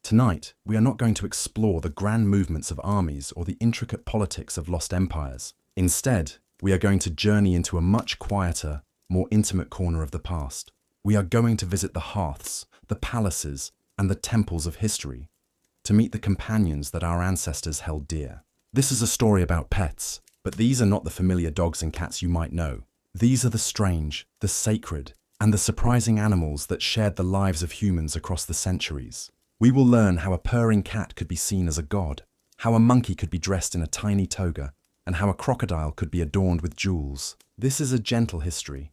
Tonight, we are not going to explore the grand movements of armies or the intricate politics of lost empires. Instead, we are going to journey into a much quieter, more intimate corner of the past. We are going to visit the hearths, the palaces, and the temples of history, to meet the companions that our ancestors held dear. This is a story about pets, but these are not the familiar dogs and cats you might know. These are the strange, the sacred, and the surprising animals that shared the lives of humans across the centuries. We will learn how a purring cat could be seen as a god, how a monkey could be dressed in a tiny toga, and how a crocodile could be adorned with jewels. This is a gentle history,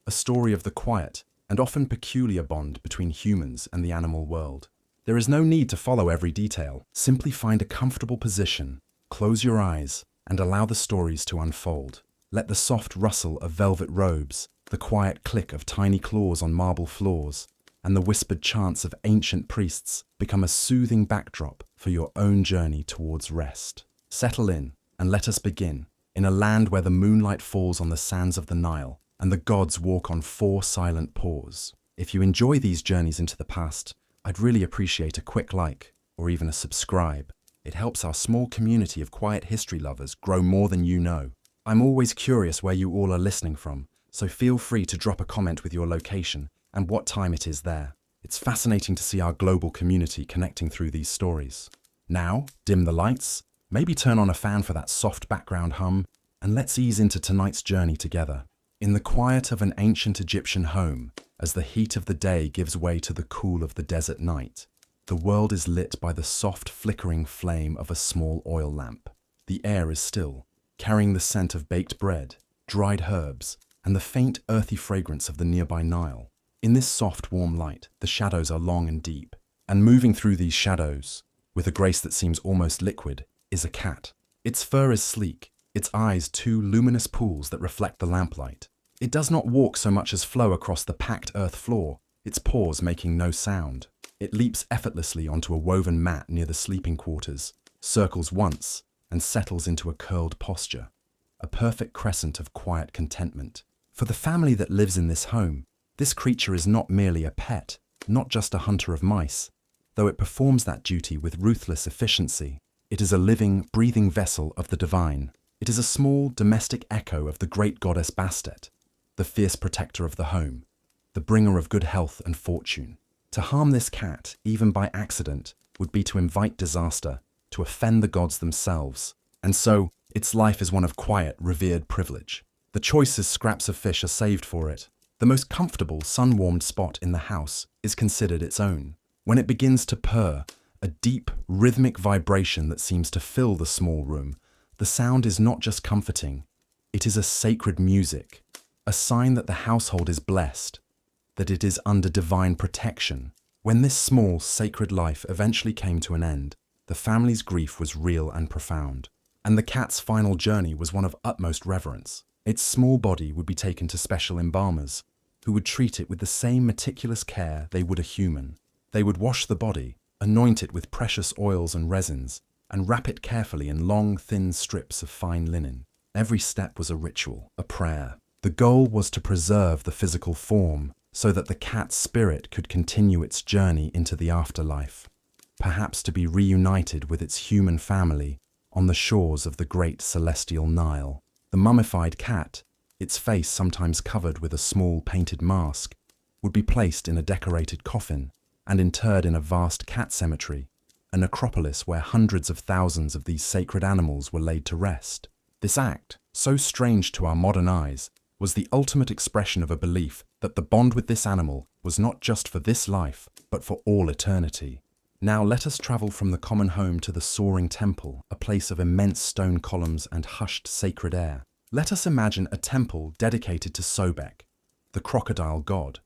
a story of the quiet and often peculiar bond between humans and the animal world. There is no need to follow every detail. Simply find a comfortable position, close your eyes, and allow the stories to unfold. Let the soft rustle of velvet robes, the quiet click of tiny claws on marble floors, and the whispered chants of ancient priests become a soothing backdrop for your own journey towards rest. Settle in and let us begin, in a land where the moonlight falls on the sands of the Nile and the gods walk on four silent paws. If you enjoy these journeys into the past, I'd really appreciate a quick like or even a subscribe. It helps our small community of quiet history lovers grow more than you know. I'm always curious where you all are listening from, so feel free to drop a comment with your location and what time it is there. It's fascinating to see our global community connecting through these stories. Now, dim the lights, maybe turn on a fan for that soft background hum, and let's ease into tonight's journey together. In the quiet of an ancient Egyptian home, as the heat of the day gives way to the cool of the desert night, the world is lit by the soft flickering flame of a small oil lamp. The air is still, carrying the scent of baked bread, dried herbs, and the faint earthy fragrance of the nearby Nile. In this soft, warm light, the shadows are long and deep, and moving through these shadows, with a grace that seems almost liquid, is a cat. Its fur is sleek, its eyes two luminous pools that reflect the lamplight. It does not walk so much as flow across the packed earth floor, its paws making no sound. It leaps effortlessly onto a woven mat near the sleeping quarters, circles once, and settles into a curled posture, a perfect crescent of quiet contentment. For the family that lives in this home, this creature is not merely a pet, not just a hunter of mice. Though it performs that duty with ruthless efficiency, it is a living, breathing vessel of the divine. It is a small, domestic echo of the great goddess Bastet, the fierce protector of the home, the bringer of good health and fortune. To harm this cat, even by accident, would be to invite disaster, to offend the gods themselves. And so, its life is one of quiet, revered privilege. The choicest scraps of fish are saved for it. The most comfortable, sun-warmed spot in the house is considered its own. When it begins to purr, a deep, rhythmic vibration that seems to fill the small room, the sound is not just comforting, it is a sacred music, a sign that the household is blessed, that it is under divine protection. When this small, sacred life eventually came to an end, the family's grief was real and profound, and the cat's final journey was one of utmost reverence. Its small body would be taken to special embalmers, who would treat it with the same meticulous care they would a human. They would wash the body, anoint it with precious oils and resins, and wrap it carefully in long, thin strips of fine linen. Every step was a ritual, a prayer. The goal was to preserve the physical form so that the cat's spirit could continue its journey into the afterlife, perhaps to be reunited with its human family on the shores of the great celestial Nile. The mummified cat, its face sometimes covered with a small painted mask, would be placed in a decorated coffin and interred in a vast cat cemetery, a necropolis where hundreds of thousands of these sacred animals were laid to rest. This act, so strange to our modern eyes, was the ultimate expression of a belief that the bond with this animal was not just for this life, but for all eternity. Now let us travel from the common home to the soaring temple, a place of immense stone columns and hushed sacred air. Let us imagine a temple dedicated to Sobek, the crocodile god,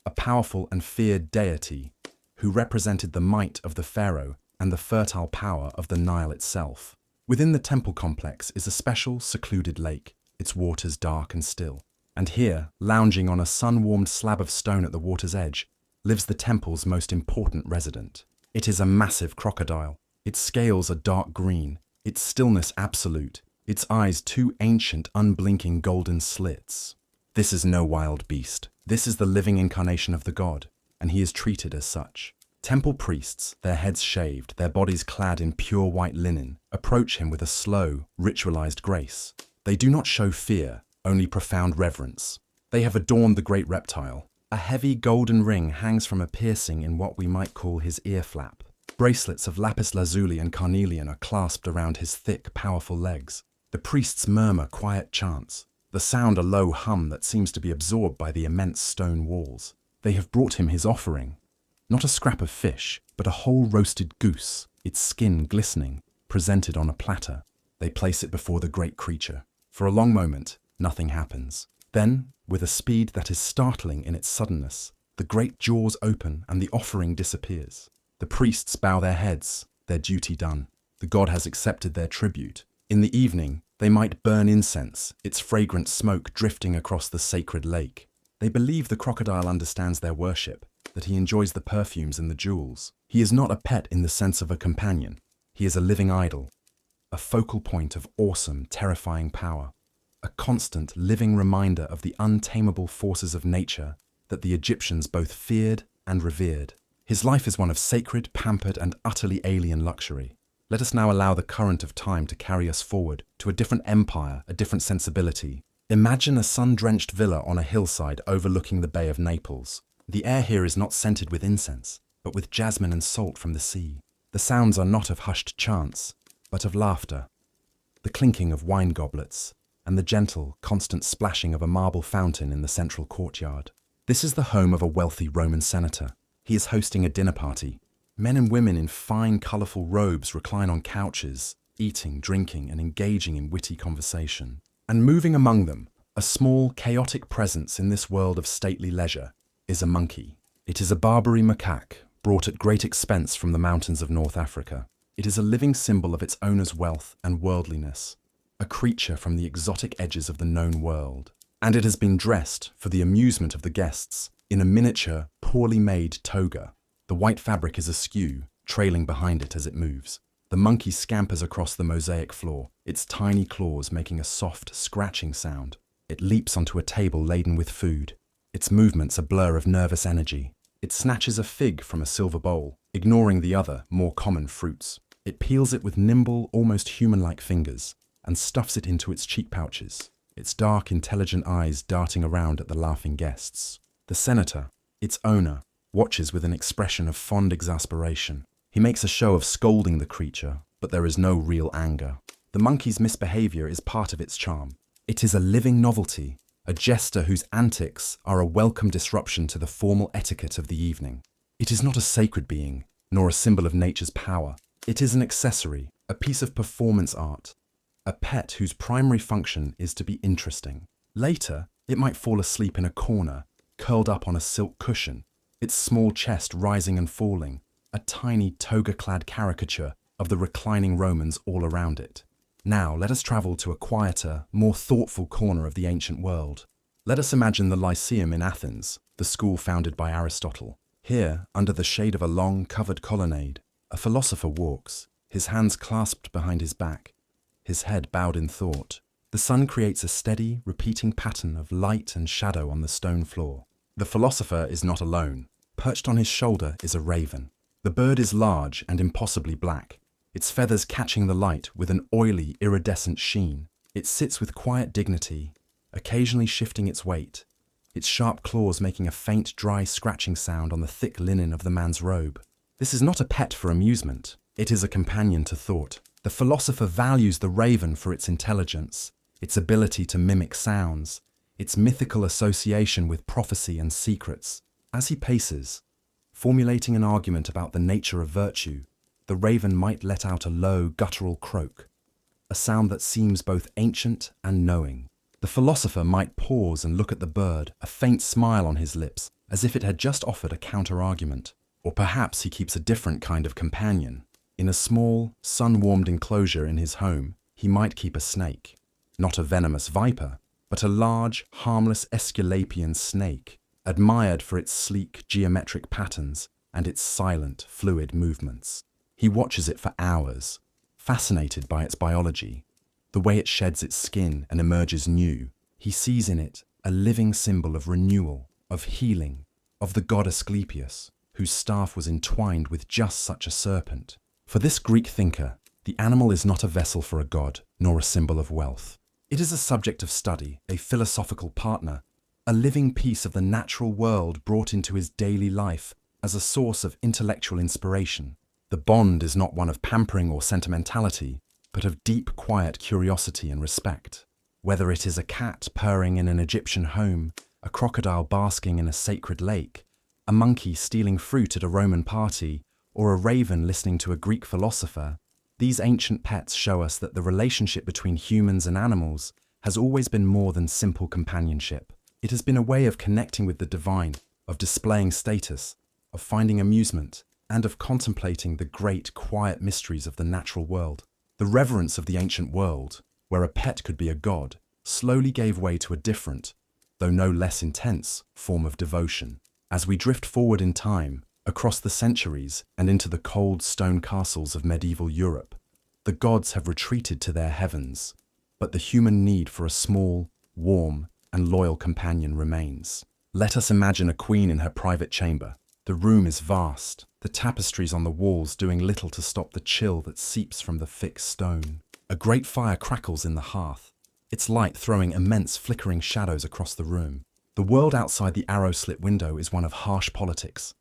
a powerful and feared deity who represented the might of the pharaoh and the fertile power of the Nile itself. Within the temple complex is a special, secluded lake, its waters dark and still. And here, lounging on a sun-warmed slab of stone at the water's edge, lives the temple's most important resident. It is a massive crocodile. Its scales are dark green, its stillness absolute, its eyes two ancient, unblinking golden slits. This is no wild beast. This is the living incarnation of the god, and he is treated as such. Temple priests, their heads shaved, their bodies clad in pure white linen, approach him with a slow, ritualized grace. They do not show fear, only profound reverence. They have adorned the great reptile. A heavy golden ring hangs from a piercing in what we might call his ear flap. Bracelets of lapis lazuli and carnelian are clasped around his thick, powerful legs. The priests murmur quiet chants, the sound a low hum that seems to be absorbed by the immense stone walls. They have brought him his offering. Not a scrap of fish, but a whole roasted goose, its skin glistening, presented on a platter. They place it before the great creature. For a long moment, nothing happens. Then, with a speed that is startling in its suddenness, the great jaws open and the offering disappears. The priests bow their heads, their duty done. The god has accepted their tribute. In the evening, they might burn incense, its fragrant smoke drifting across the sacred lake. They believe the crocodile understands their worship, that he enjoys the perfumes and the jewels. He is not a pet in the sense of a companion. He is a living idol, a focal point of awesome, terrifying power, a constant, living reminder of the untamable forces of nature that the Egyptians both feared and revered. His life is one of sacred, pampered, and utterly alien luxury. Let us now allow the current of time to carry us forward to a different empire, a different sensibility. Imagine a sun-drenched villa on a hillside overlooking the Bay of Naples. The air here is not scented with incense, but with jasmine and salt from the sea. The sounds are not of hushed chants, but of laughter, the clinking of wine goblets, and the gentle, constant splashing of a marble fountain in the central courtyard. This is the home of a wealthy Roman senator. He is hosting a dinner party. Men and women in fine, colourful robes recline on couches, eating, drinking, and engaging in witty conversation. And moving among them, a small, chaotic presence in this world of stately leisure, is a monkey. It is a Barbary macaque, brought at great expense from the mountains of North Africa. It is a living symbol of its owner's wealth and worldliness, a creature from the exotic edges of the known world. And it has been dressed, for the amusement of the guests, in a miniature, poorly made toga. The white fabric is askew, trailing behind it as it moves. The monkey scampers across the mosaic floor, its tiny claws making a soft, scratching sound. It leaps onto a table laden with food, its movements a blur of nervous energy. It snatches a fig from a silver bowl, ignoring the other, more common fruits. It peels it with nimble, almost human-like fingers, and stuffs it into its cheek pouches, its dark, intelligent eyes darting around at the laughing guests. The senator, its owner, watches with an expression of fond exasperation. He makes a show of scolding the creature, but there is no real anger. The monkey's misbehavior is part of its charm. It is a living novelty, a jester whose antics are a welcome disruption to the formal etiquette of the evening. It is not a sacred being, nor a symbol of nature's power. It is an accessory, a piece of performance art, a pet whose primary function is to be interesting. Later, it might fall asleep in a corner, curled up on a silk cushion, its small chest rising and falling, a tiny toga-clad caricature of the reclining Romans all around it. Now, let us travel to a quieter, more thoughtful corner of the ancient world. Let us imagine the Lyceum in Athens, the school founded by Aristotle. Here, under the shade of a long, covered colonnade, a philosopher walks, his hands clasped behind his back, his head bowed in thought. The sun creates a steady, repeating pattern of light and shadow on the stone floor. The philosopher is not alone. Perched on his shoulder is a raven. The bird is large and impossibly black, its feathers catching the light with an oily, iridescent sheen. It sits with quiet dignity, occasionally shifting its weight, its sharp claws making a faint, dry scratching sound on the thick linen of the man's robe. This is not a pet for amusement. It is a companion to thought. The philosopher values the raven for its intelligence, its ability to mimic sounds, its mythical association with prophecy and secrets. As he paces, formulating an argument about the nature of virtue, the raven might let out a low, guttural croak, a sound that seems both ancient and knowing. The philosopher might pause and look at the bird, a faint smile on his lips, as if it had just offered a counter-argument. Or perhaps he keeps a different kind of companion. In a small, sun-warmed enclosure in his home, he might keep a snake. Not a venomous viper, but a large, harmless Aesculapian snake, admired for its sleek, geometric patterns and its silent, fluid movements. He watches it for hours, fascinated by its biology, the way it sheds its skin and emerges new. He sees in it a living symbol of renewal, of healing, of the god Asclepius. whose staff was entwined with just such a serpent. For this Greek thinker, the animal is not a vessel for a god, nor a symbol of wealth. It is a subject of study, a philosophical partner, a living piece of the natural world brought into his daily life as a source of intellectual inspiration. The bond is not one of pampering or sentimentality, but of deep, quiet curiosity and respect. Whether it is a cat purring in an Egyptian home, a crocodile basking in a sacred lake, a monkey stealing fruit at a Roman party, or a raven listening to a Greek philosopher, these ancient pets show us that the relationship between humans and animals has always been more than simple companionship. It has been a way of connecting with the divine, of displaying status, of finding amusement, and of contemplating the great, quiet mysteries of the natural world. The reverence of the ancient world, where a pet could be a god, slowly gave way to a different, though no less intense, form of devotion. As we drift forward in time, across the centuries and into the cold stone castles of medieval Europe, the gods have retreated to their heavens, but the human need for a small, warm, and loyal companion remains. Let us imagine a queen in her private chamber. The room is vast, the tapestries on the walls doing little to stop the chill that seeps from the fixed stone. A great fire crackles in the hearth, its light throwing immense flickering shadows across the room. The world outside the arrow-slit window is one of harsh politics,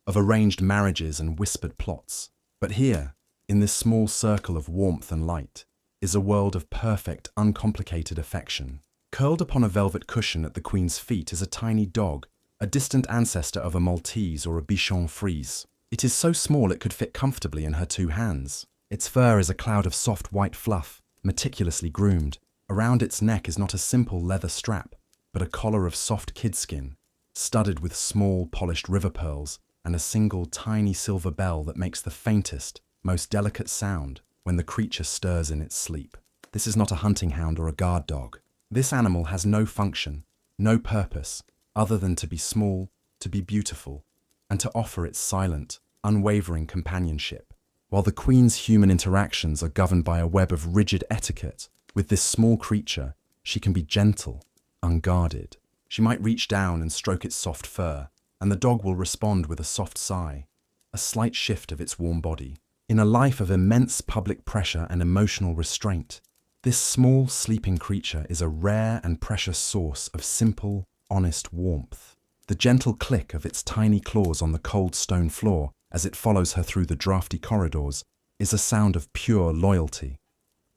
of arranged marriages and whispered plots. But here, in this small circle of warmth and light, is a world of perfect, uncomplicated affection. Curled upon a velvet cushion at the Queen's feet is a tiny dog, a distant ancestor of a Maltese or a Bichon Frise. It is so small it could fit comfortably in her two hands. Its fur is a cloud of soft white fluff, meticulously groomed. Around its neck is not a simple leather strap, but a collar of soft kidskin, studded with small polished river pearls and a single tiny silver bell that makes the faintest, most delicate sound when the creature stirs in its sleep. This is not a hunting hound or a guard dog. This animal has no function, no purpose, other than to be small, to be beautiful, and to offer its silent, unwavering companionship. While the Queen's human interactions are governed by a web of rigid etiquette, with this small creature, she can be gentle, unguarded. She might reach down and stroke its soft fur, and the dog will respond with a soft sigh, a slight shift of its warm body. In a life of immense public pressure and emotional restraint, this small, sleeping creature is a rare and precious source of simple, honest warmth. The gentle click of its tiny claws on the cold stone floor as it follows her through the drafty corridors is a sound of pure loyalty,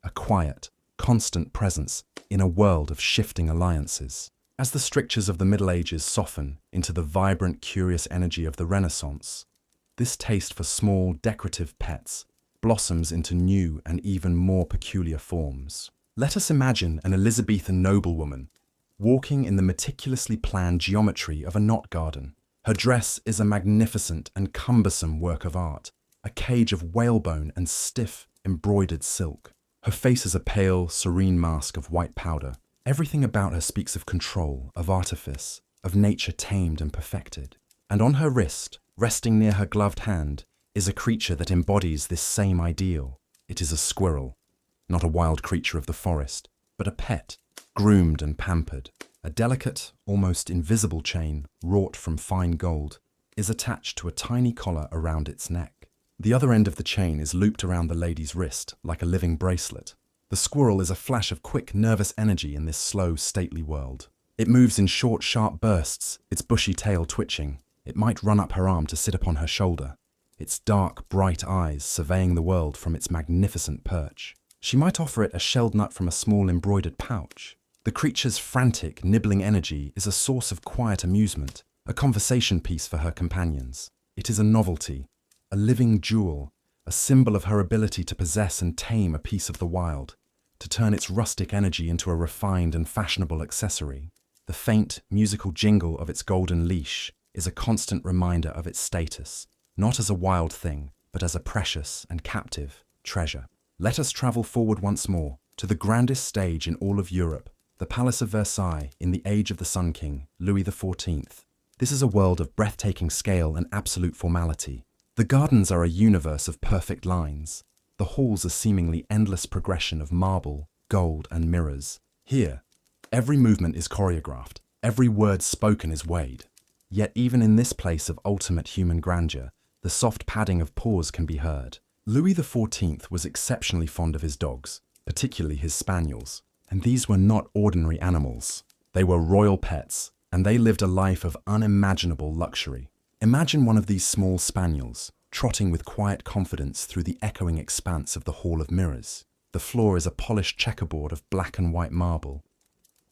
a quiet, constant presence in a world of shifting alliances. As the strictures of the Middle Ages soften into the vibrant, curious energy of the Renaissance, this taste for small, decorative pets blossoms into new and even more peculiar forms. Let us imagine an Elizabethan noblewoman walking in the meticulously planned geometry of a knot garden. Her dress is a magnificent and cumbersome work of art, a cage of whalebone and stiff, embroidered silk. Her face is a pale, serene mask of white powder. Everything about her speaks of control, of artifice, of nature tamed and perfected. And on her wrist, resting near her gloved hand, is a creature that embodies this same ideal. It is a squirrel, not a wild creature of the forest, but a pet, groomed and pampered. A delicate, almost invisible chain, wrought from fine gold, is attached to a tiny collar around its neck. The other end of the chain is looped around the lady's wrist, like a living bracelet. The squirrel is a flash of quick, nervous energy in this slow, stately world. It moves in short, sharp bursts, its bushy tail twitching. It might run up her arm to sit upon her shoulder, its dark, bright eyes surveying the world from its magnificent perch. She might offer it a shelled nut from a small embroidered pouch. The creature's frantic, nibbling energy is a source of quiet amusement, a conversation piece for her companions. It is a novelty, a living jewel, a symbol of her ability to possess and tame a piece of the wild, to turn its rustic energy into a refined and fashionable accessory. The faint, musical jingle of its golden leash is a constant reminder of its status, not as a wild thing, but as a precious and captive treasure. Let us travel forward once more to the grandest stage in all of Europe, the Palace of Versailles in the age of the Sun King, Louis XIV. This is a world of breathtaking scale and absolute formality. The gardens are a universe of perfect lines. The halls a seemingly endless progression of marble, gold, and mirrors. Here, every movement is choreographed, every word spoken is weighed. Yet even in this place of ultimate human grandeur, the soft padding of paws can be heard. Louis XIV was exceptionally fond of his dogs, particularly his spaniels. And these were not ordinary animals. They were royal pets, and they lived a life of unimaginable luxury. Imagine one of these small spaniels, trotting with quiet confidence through the echoing expanse of the Hall of Mirrors. The floor is a polished checkerboard of black and white marble,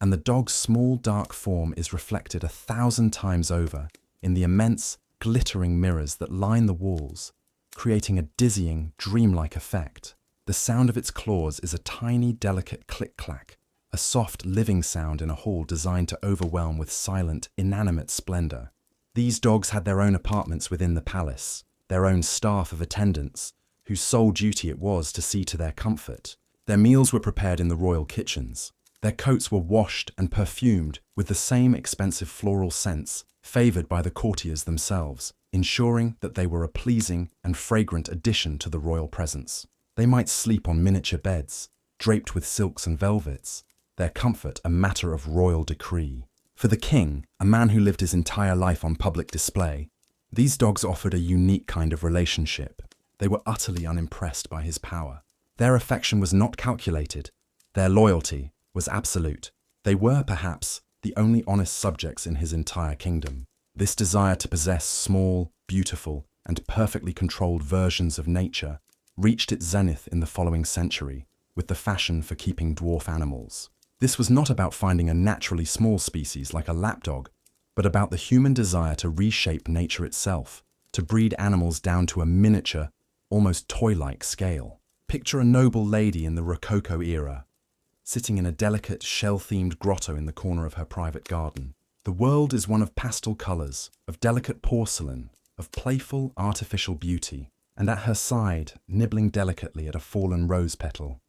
and the dog's small dark form is reflected 1,000 times over in the immense, glittering mirrors that line the walls, creating a dizzying, dreamlike effect. The sound of its claws is a tiny, delicate click-clack, a soft, living sound in a hall designed to overwhelm with silent, inanimate splendor. These dogs had their own apartments within the palace, their own staff of attendants, whose sole duty it was to see to their comfort. Their meals were prepared in the royal kitchens. Their coats were washed and perfumed with the same expensive floral scents favored by the courtiers themselves, ensuring that they were a pleasing and fragrant addition to the royal presence. They might sleep on miniature beds, draped with silks and velvets, their comfort a matter of royal decree. For the king, a man who lived his entire life on public display, these dogs offered a unique kind of relationship. They were utterly unimpressed by his power. Their affection was not calculated. Their loyalty was absolute. They were, perhaps, the only honest subjects in his entire kingdom. This desire to possess small, beautiful, and perfectly controlled versions of nature reached its zenith in the following century, with the fashion for keeping dwarf animals. This was not about finding a naturally small species like a lapdog, but about the human desire to reshape nature itself, to breed animals down to a miniature, almost toy-like scale. Picture a noble lady in the Rococo era, sitting in a delicate, shell-themed grotto in the corner of her private garden. The world is one of pastel colors, of delicate porcelain, of playful, artificial beauty, and at her side, nibbling delicately at a fallen rose petal,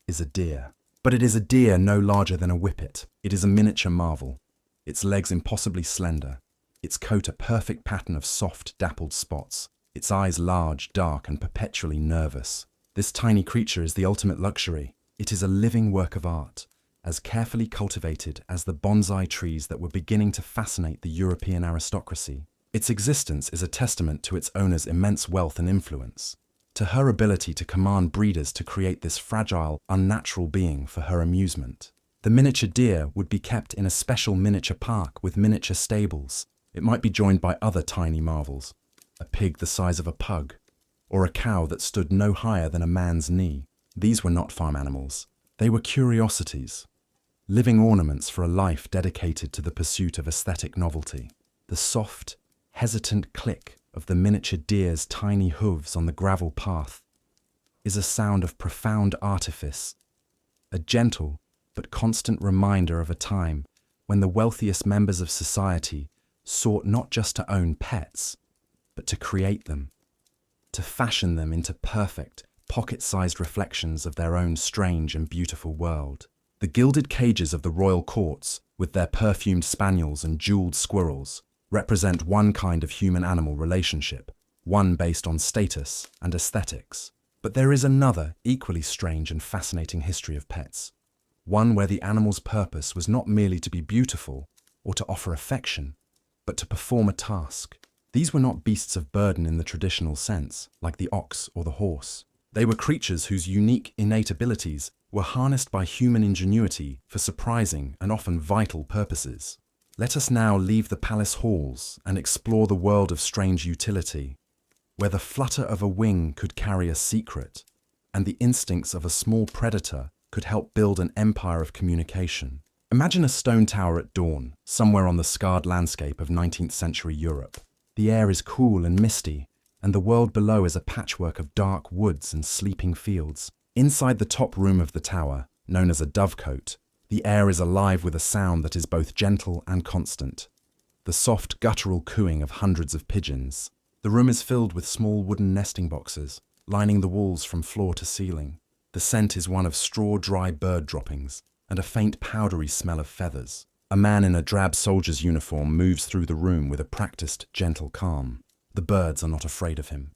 is a deer. But it is a deer no larger than a whippet. It is a miniature marvel, its legs impossibly slender, its coat a perfect pattern of soft, dappled spots, its eyes large, dark, and perpetually nervous. This tiny creature is the ultimate luxury. It is a living work of art, as carefully cultivated as the bonsai trees that were beginning to fascinate the European aristocracy. Its existence is a testament to its owner's immense wealth and influence, to her ability to command breeders to create this fragile, unnatural being for her amusement. The miniature deer would be kept in a special miniature park with miniature stables. It might be joined by other tiny marvels, a pig the size of a pug, or a cow that stood no higher than a man's knee. These were not farm animals. They were curiosities, living ornaments for a life dedicated to the pursuit of aesthetic novelty. The soft, hesitant click of the miniature deer's tiny hooves on the gravel path is a sound of profound artifice, a gentle but constant reminder of a time when the wealthiest members of society sought not just to own pets, but to create them, to fashion them into perfect, pocket-sized reflections of their own strange and beautiful world. The gilded cages of the royal courts, with their perfumed spaniels and jeweled squirrels, represent one kind of human-animal relationship, one based on status and aesthetics. But there is another, equally strange and fascinating history of pets, one where the animal's purpose was not merely to be beautiful or to offer affection, but to perform a task. These were not beasts of burden in the traditional sense, like the ox or the horse. They were creatures whose unique, innate abilities were harnessed by human ingenuity for surprising and often vital purposes. Let us now leave the palace halls and explore the world of strange utility, where the flutter of a wing could carry a secret, and the instincts of a small predator could help build an empire of communication. Imagine a stone tower at dawn, somewhere on the scarred landscape of 19th century Europe. The air is cool and misty, and the world below is a patchwork of dark woods and sleeping fields. Inside the top room of the tower, known as a dovecote, the air is alive with a sound that is both gentle and constant, the soft guttural cooing of hundreds of pigeons. The room is filled with small wooden nesting boxes, lining the walls from floor to ceiling. The scent is one of straw-dry bird droppings and a faint powdery smell of feathers. A man in a drab soldier's uniform moves through the room with a practiced, gentle calm. The birds are not afraid of him.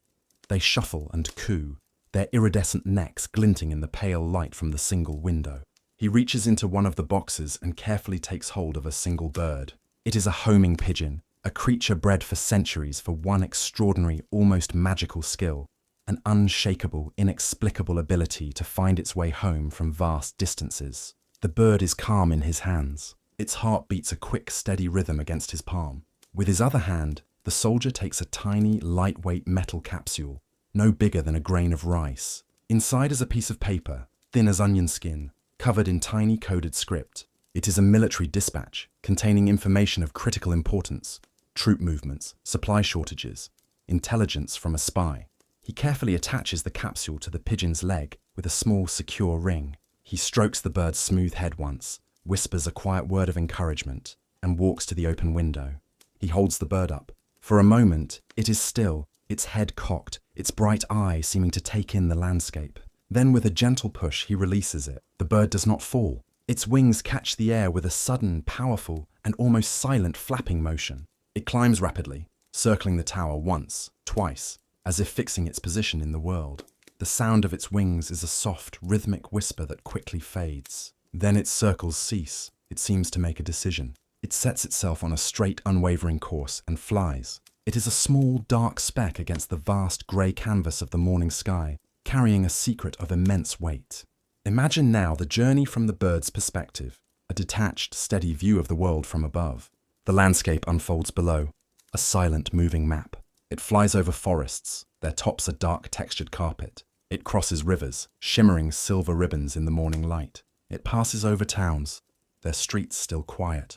They shuffle and coo, their iridescent necks glinting in the pale light from the single window. He reaches into one of the boxes and carefully takes hold of a single bird. It is a homing pigeon, A creature bred for centuries for one extraordinary, almost magical skill, an unshakable, inexplicable ability to find its way home from vast distances. The bird is calm in his hands. Its heart beats a quick, steady rhythm against his palm. With his other hand, the soldier takes a tiny, lightweight metal capsule, no bigger than a grain of rice. Inside is a piece of paper, thin as onion skin, covered in tiny coded script. It is a military dispatch containing information of critical importance, troop movements, supply shortages, intelligence from a spy. He carefully attaches the capsule to the pigeon's leg with a small, secure ring. He strokes the bird's smooth head once, whispers a quiet word of encouragement, and walks to the open window. He holds the bird up. For a moment, it is still, its head cocked, its bright eye seeming to take in the landscape. Then with a gentle push, he releases it. The bird does not fall. Its wings catch the air with a sudden, powerful, and almost silent flapping motion. It climbs rapidly, circling the tower once, twice, as if fixing its position in the world. The sound of its wings is a soft, rhythmic whisper that quickly fades. Then its circles cease. It seems to make a decision. It sets itself on a straight, unwavering course and flies. It is a small, dark speck against the vast grey canvas of the morning sky, carrying a secret of immense weight. Imagine now the journey from the bird's perspective, a detached, steady view of the world from above. The landscape unfolds below, a silent, moving map. It flies over forests, their tops a dark, textured carpet. It crosses rivers, shimmering silver ribbons in the morning light. It passes over towns, their streets still quiet,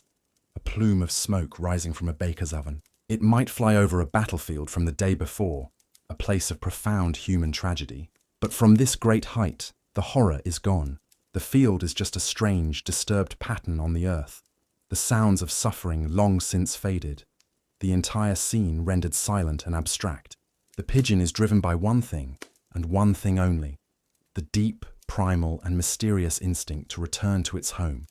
a plume of smoke rising from a baker's oven. It might fly over a battlefield from the day before, a place of profound human tragedy. But from this great height, the horror is gone. The field is just a strange, disturbed pattern on the earth. The sounds of suffering long since faded. The entire scene rendered silent and abstract. The pigeon is driven by one thing, and one thing only. The deep, primal, and mysterious instinct to return to its home,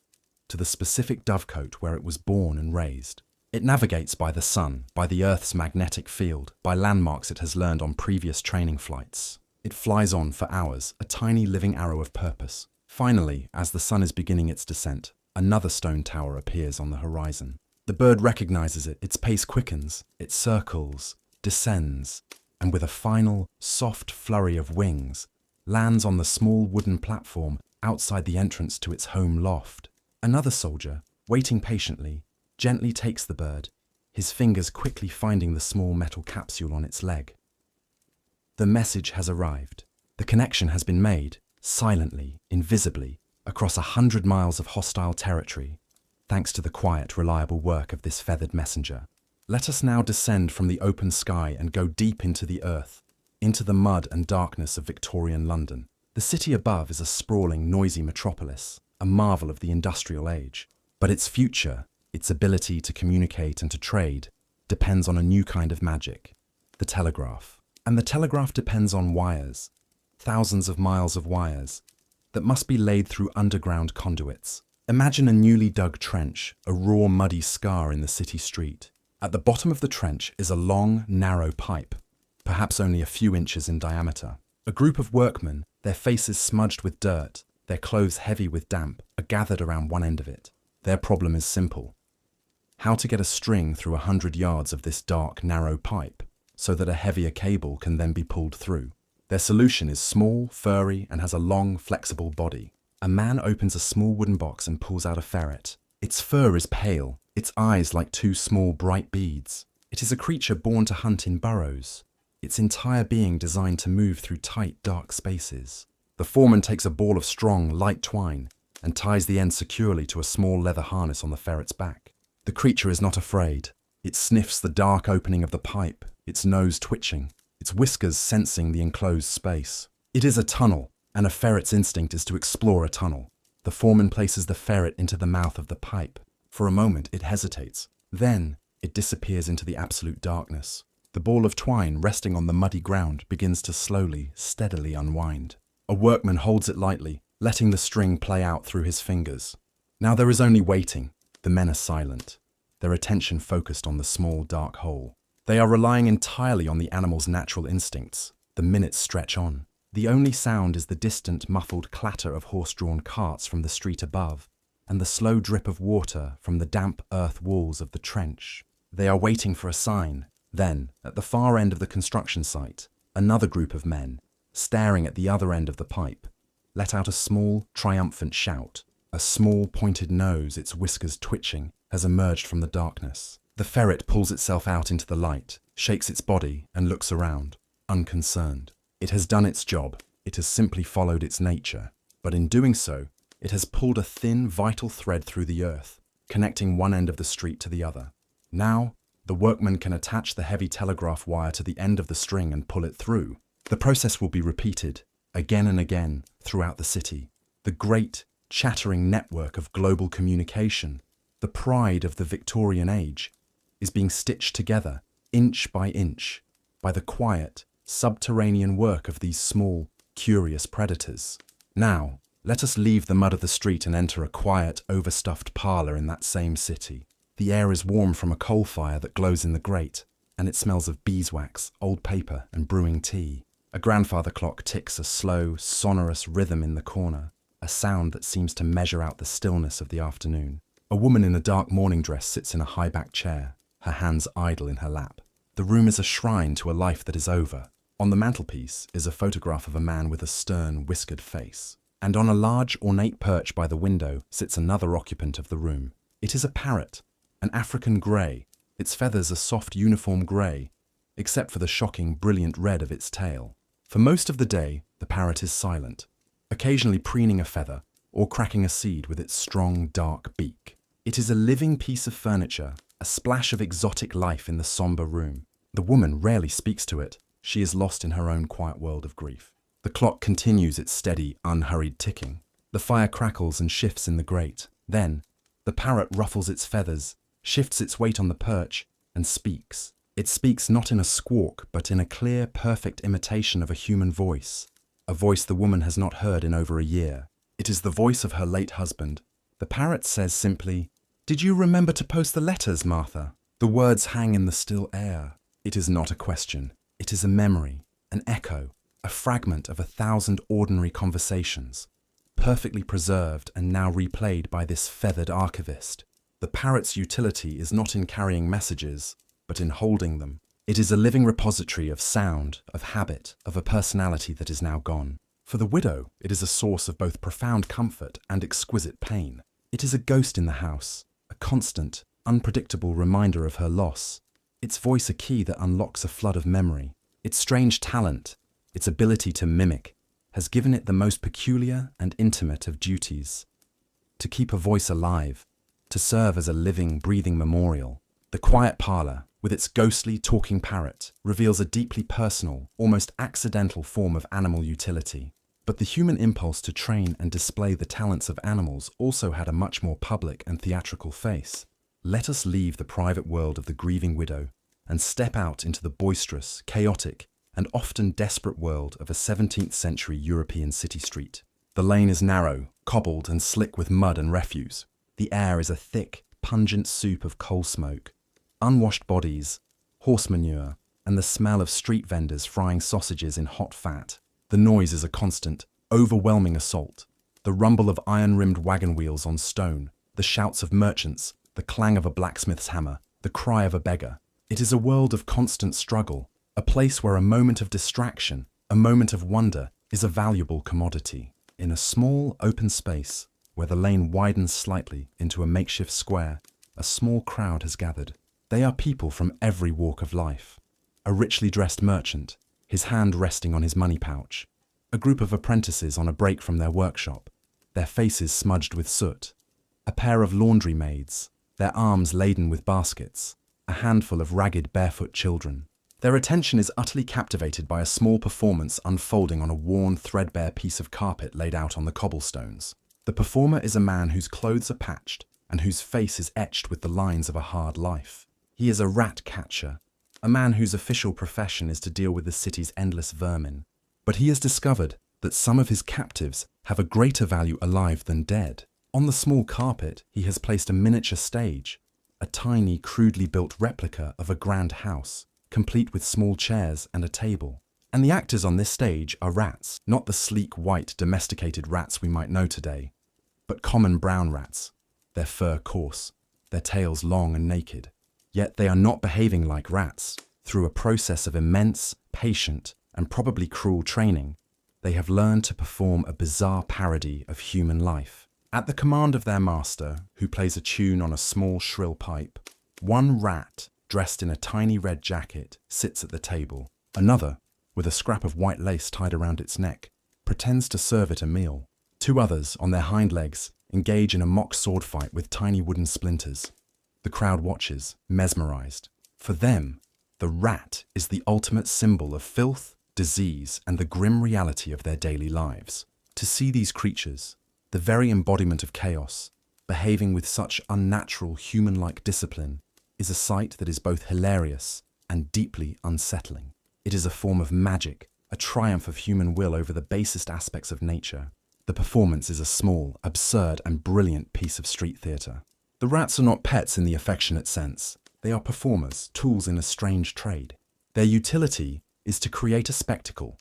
to the specific dovecote where it was born and raised. It navigates by the sun, by the Earth's magnetic field, by landmarks it has learned on previous training flights. It flies on for hours, a tiny living arrow of purpose. Finally, as the sun is beginning its descent, another stone tower appears on the horizon. The bird recognizes it, its pace quickens, it circles, descends, and with a final, soft flurry of wings, lands on the small wooden platform outside the entrance to its home loft. Another soldier, waiting patiently, gently takes the bird, his fingers quickly finding the small metal capsule on its leg. The message has arrived. The connection has been made, silently, invisibly, across 100 miles of hostile territory, thanks to the quiet, reliable work of this feathered messenger. Let us now descend from the open sky and go deep into the earth, into the mud and darkness of Victorian London. The city above is a sprawling, noisy metropolis, a marvel of the industrial age. But its future, its ability to communicate and to trade, depends on a new kind of magic, the telegraph. And the telegraph depends on wires, thousands of miles of wires, that must be laid through underground conduits. Imagine a newly dug trench, a raw, muddy scar in the city street. At the bottom of the trench is a long, narrow pipe, perhaps only a few inches in diameter. A group of workmen, their faces smudged with dirt, their clothes heavy with damp, are gathered around one end of it. Their problem is simple: how to get a string through 100 yards of this dark, narrow pipe, so that a heavier cable can then be pulled through. Their solution is small, furry, and has a long, flexible body. A man opens a small wooden box and pulls out a ferret. Its fur is pale, its eyes like two small, bright beads. It is a creature born to hunt in burrows, its entire being designed to move through tight, dark spaces. The foreman takes a ball of strong, light twine and ties the end securely to a small leather harness on the ferret's back. The creature is not afraid. It sniffs the dark opening of the pipe, its nose twitching, its whiskers sensing the enclosed space. It is a tunnel, and a ferret's instinct is to explore a tunnel. The foreman places the ferret into the mouth of the pipe. For a moment it hesitates. Then it disappears into the absolute darkness. The ball of twine resting on the muddy ground begins to slowly, steadily unwind. A workman holds it lightly, letting the string play out through his fingers. Now there is only waiting. The men are silent, their attention focused on the small, dark hole. They are relying entirely on the animal's natural instincts. The minutes stretch on. The only sound is the distant, muffled clatter of horse-drawn carts from the street above, and the slow drip of water from the damp earth walls of the trench. They are waiting for a sign. Then, at the far end of the construction site, another group of men, staring at the other end of the pipe, let out a small, triumphant shout. A small, pointed nose, its whiskers twitching, has emerged from the darkness. The ferret pulls itself out into the light, shakes its body, and looks around, unconcerned. It has done its job. It has simply followed its nature. But in doing so, it has pulled a thin, vital thread through the earth, connecting one end of the street to the other. Now, the workman can attach the heavy telegraph wire to the end of the string and pull it through. The process will be repeated, again and again, throughout the city. The great, chattering network of global communication, the pride of the Victorian age, is being stitched together, inch by inch, by the quiet, subterranean work of these small, curious predators. Now, let us leave the mud of the street and enter a quiet, overstuffed parlour in that same city. The air is warm from a coal fire that glows in the grate, and it smells of beeswax, old paper, and brewing tea. A grandfather clock ticks a slow, sonorous rhythm in the corner, a sound that seems to measure out the stillness of the afternoon. A woman in a dark morning dress sits in a high-backed chair, her hands idle in her lap. The room is a shrine to a life that is over. On the mantelpiece is a photograph of a man with a stern, whiskered face. And on a large, ornate perch by the window sits another occupant of the room. It is a parrot, an African grey, its feathers a soft uniform grey, except for the shocking, brilliant red of its tail. For most of the day, the parrot is silent, occasionally preening a feather or cracking a seed with its strong, dark beak. It is a living piece of furniture, a splash of exotic life in the sombre room. The woman rarely speaks to it. She is lost in her own quiet world of grief. The clock continues its steady, unhurried ticking. The fire crackles and shifts in the grate. Then, the parrot ruffles its feathers, shifts its weight on the perch, and speaks. It speaks not in a squawk, but in a clear, perfect imitation of a human voice. A voice the woman has not heard in over a year. It is the voice of her late husband. The parrot says simply, "Did you remember to post the letters, Martha?" The words hang in the still air. It is not a question. It is a memory, an echo, a fragment of 1,000 ordinary conversations, perfectly preserved and now replayed by this feathered archivist. The parrot's utility is not in carrying messages, but in holding them. It is a living repository of sound, of habit, of a personality that is now gone. For the widow, it is a source of both profound comfort and exquisite pain. It is a ghost in the house, a constant, unpredictable reminder of her loss. Its voice a key that unlocks a flood of memory. Its strange talent, its ability to mimic, has given it the most peculiar and intimate of duties. To keep a voice alive, to serve as a living, breathing memorial. The quiet parlour, with its ghostly, talking parrot, reveals a deeply personal, almost accidental form of animal utility. But the human impulse to train and display the talents of animals also had a much more public and theatrical face. Let us leave the private world of the grieving widow and step out into the boisterous, chaotic, and often desperate world of a 17th century European city street. The lane is narrow, cobbled and slick with mud and refuse. The air is a thick, pungent soup of coal smoke, unwashed bodies, horse manure, and the smell of street vendors frying sausages in hot fat. The noise is a constant, overwhelming assault. The rumble of iron-rimmed wagon wheels on stone, the shouts of merchants, the clang of a blacksmith's hammer, the cry of a beggar. It is a world of constant struggle, a place where a moment of distraction, a moment of wonder, is a valuable commodity. In a small, open space, where the lane widens slightly into a makeshift square, a small crowd has gathered. They are people from every walk of life. A richly dressed merchant, his hand resting on his money pouch. A group of apprentices on a break from their workshop, their faces smudged with soot. A pair of laundry maids, their arms laden with baskets. A handful of ragged, barefoot children. Their attention is utterly captivated by a small performance unfolding on a worn, threadbare piece of carpet laid out on the cobblestones. The performer is a man whose clothes are patched and whose face is etched with the lines of a hard life. He is a rat catcher, a man whose official profession is to deal with the city's endless vermin. But he has discovered that some of his captives have a greater value alive than dead. On the small carpet, he has placed a miniature stage, a tiny, crudely built replica of a grand house, complete with small chairs and a table. And the actors on this stage are rats, not the sleek, white, domesticated rats we might know today, but common brown rats, their fur coarse, their tails long and naked. Yet they are not behaving like rats. Through a process of immense, patient, and probably cruel training, they have learned to perform a bizarre parody of human life. At the command of their master, who plays a tune on a small, shrill pipe, one rat, dressed in a tiny red jacket, sits at the table. Another, with a scrap of white lace tied around its neck, pretends to serve it a meal. Two others, on their hind legs, engage in a mock sword fight with tiny wooden splinters. The crowd watches, mesmerized. For them, the rat is the ultimate symbol of filth, disease, and the grim reality of their daily lives. To see these creatures, the very embodiment of chaos, behaving with such unnatural human-like discipline, is a sight that is both hilarious and deeply unsettling. It is a form of magic, a triumph of human will over the basest aspects of nature. The performance is a small, absurd, and brilliant piece of street theatre. The rats are not pets in the affectionate sense. They are performers, tools in a strange trade. Their utility is to create a spectacle,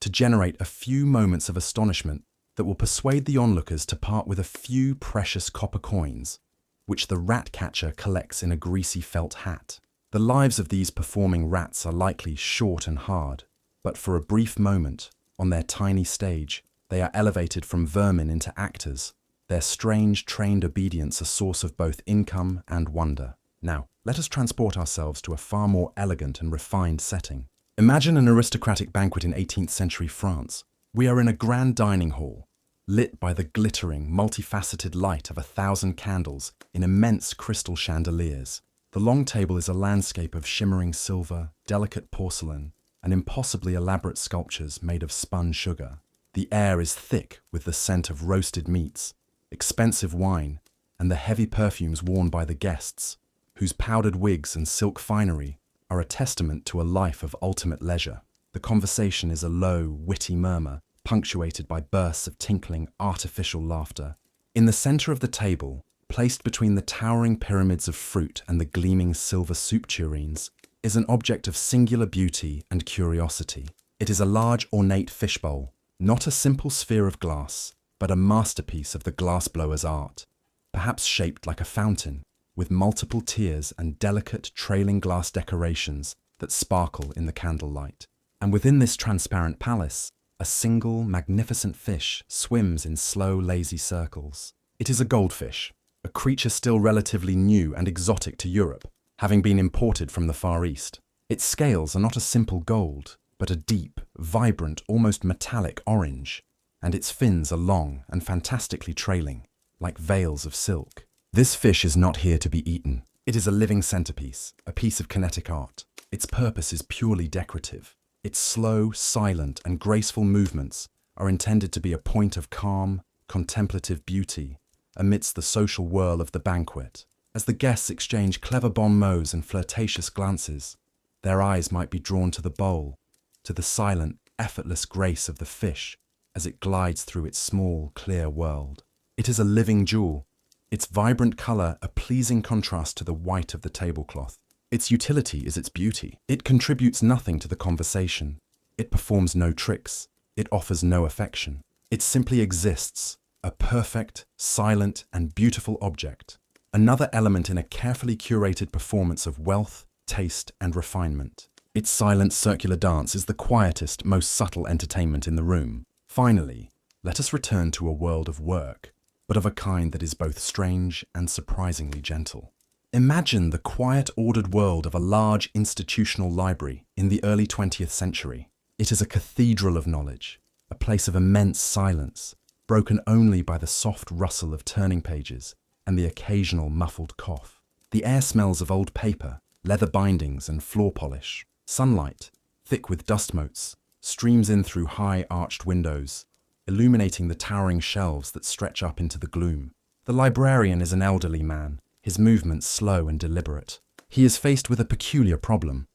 to generate a few moments of astonishment that will persuade the onlookers to part with a few precious copper coins, which the rat catcher collects in a greasy felt hat. The lives of these performing rats are likely short and hard, but for a brief moment, on their tiny stage, they are elevated from vermin into actors, their strange, trained obedience a source of both income and wonder. Now, let us transport ourselves to a far more elegant and refined setting. Imagine an aristocratic banquet in 18th century France. We are in a grand dining hall, lit by the glittering, multifaceted light of 1,000 candles in immense crystal chandeliers. The long table is a landscape of shimmering silver, delicate porcelain, and impossibly elaborate sculptures made of spun sugar. The air is thick with the scent of roasted meats, expensive wine, and the heavy perfumes worn by the guests, whose powdered wigs and silk finery are a testament to a life of ultimate leisure. The conversation is a low, witty murmur, punctuated by bursts of tinkling, artificial laughter. In the center of the table, placed between the towering pyramids of fruit and the gleaming silver soup tureens, is an object of singular beauty and curiosity. It is a large, ornate fishbowl, not a simple sphere of glass, but a masterpiece of the glassblower's art, perhaps shaped like a fountain, with multiple tiers and delicate trailing glass decorations that sparkle in the candlelight. And within this transparent palace, a single magnificent fish swims in slow, lazy circles. It is a goldfish, a creature still relatively new and exotic to Europe, having been imported from the Far East. Its scales are not a simple gold, but a deep, vibrant, almost metallic orange, and its fins are long and fantastically trailing, like veils of silk. This fish is not here to be eaten. It is a living centerpiece, a piece of kinetic art. Its purpose is purely decorative. Its slow, silent, and graceful movements are intended to be a point of calm, contemplative beauty amidst the social whirl of the banquet. As the guests exchange clever bon mots and flirtatious glances, their eyes might be drawn to the bowl, to the silent, effortless grace of the fish as it glides through its small, clear world. It is a living jewel, its vibrant color a pleasing contrast to the white of the tablecloth. Its utility is its beauty. It contributes nothing to the conversation. It performs no tricks. It offers no affection. It simply exists, a perfect, silent, and beautiful object. Another element in a carefully curated performance of wealth, taste, and refinement. Its silent circular dance is the quietest, most subtle entertainment in the room. Finally, let us return to a world of work, but of a kind that is both strange and surprisingly gentle. Imagine the quiet, ordered world of a large institutional library in the early 20th century. It is a cathedral of knowledge, a place of immense silence, broken only by the soft rustle of turning pages and the occasional muffled cough. The air smells of old paper, leather bindings, and floor polish. Sunlight, thick with dust motes, streams in through high arched windows, illuminating the towering shelves that stretch up into the gloom. The librarian is an elderly man, his movements slow and deliberate. He is faced with a peculiar problem.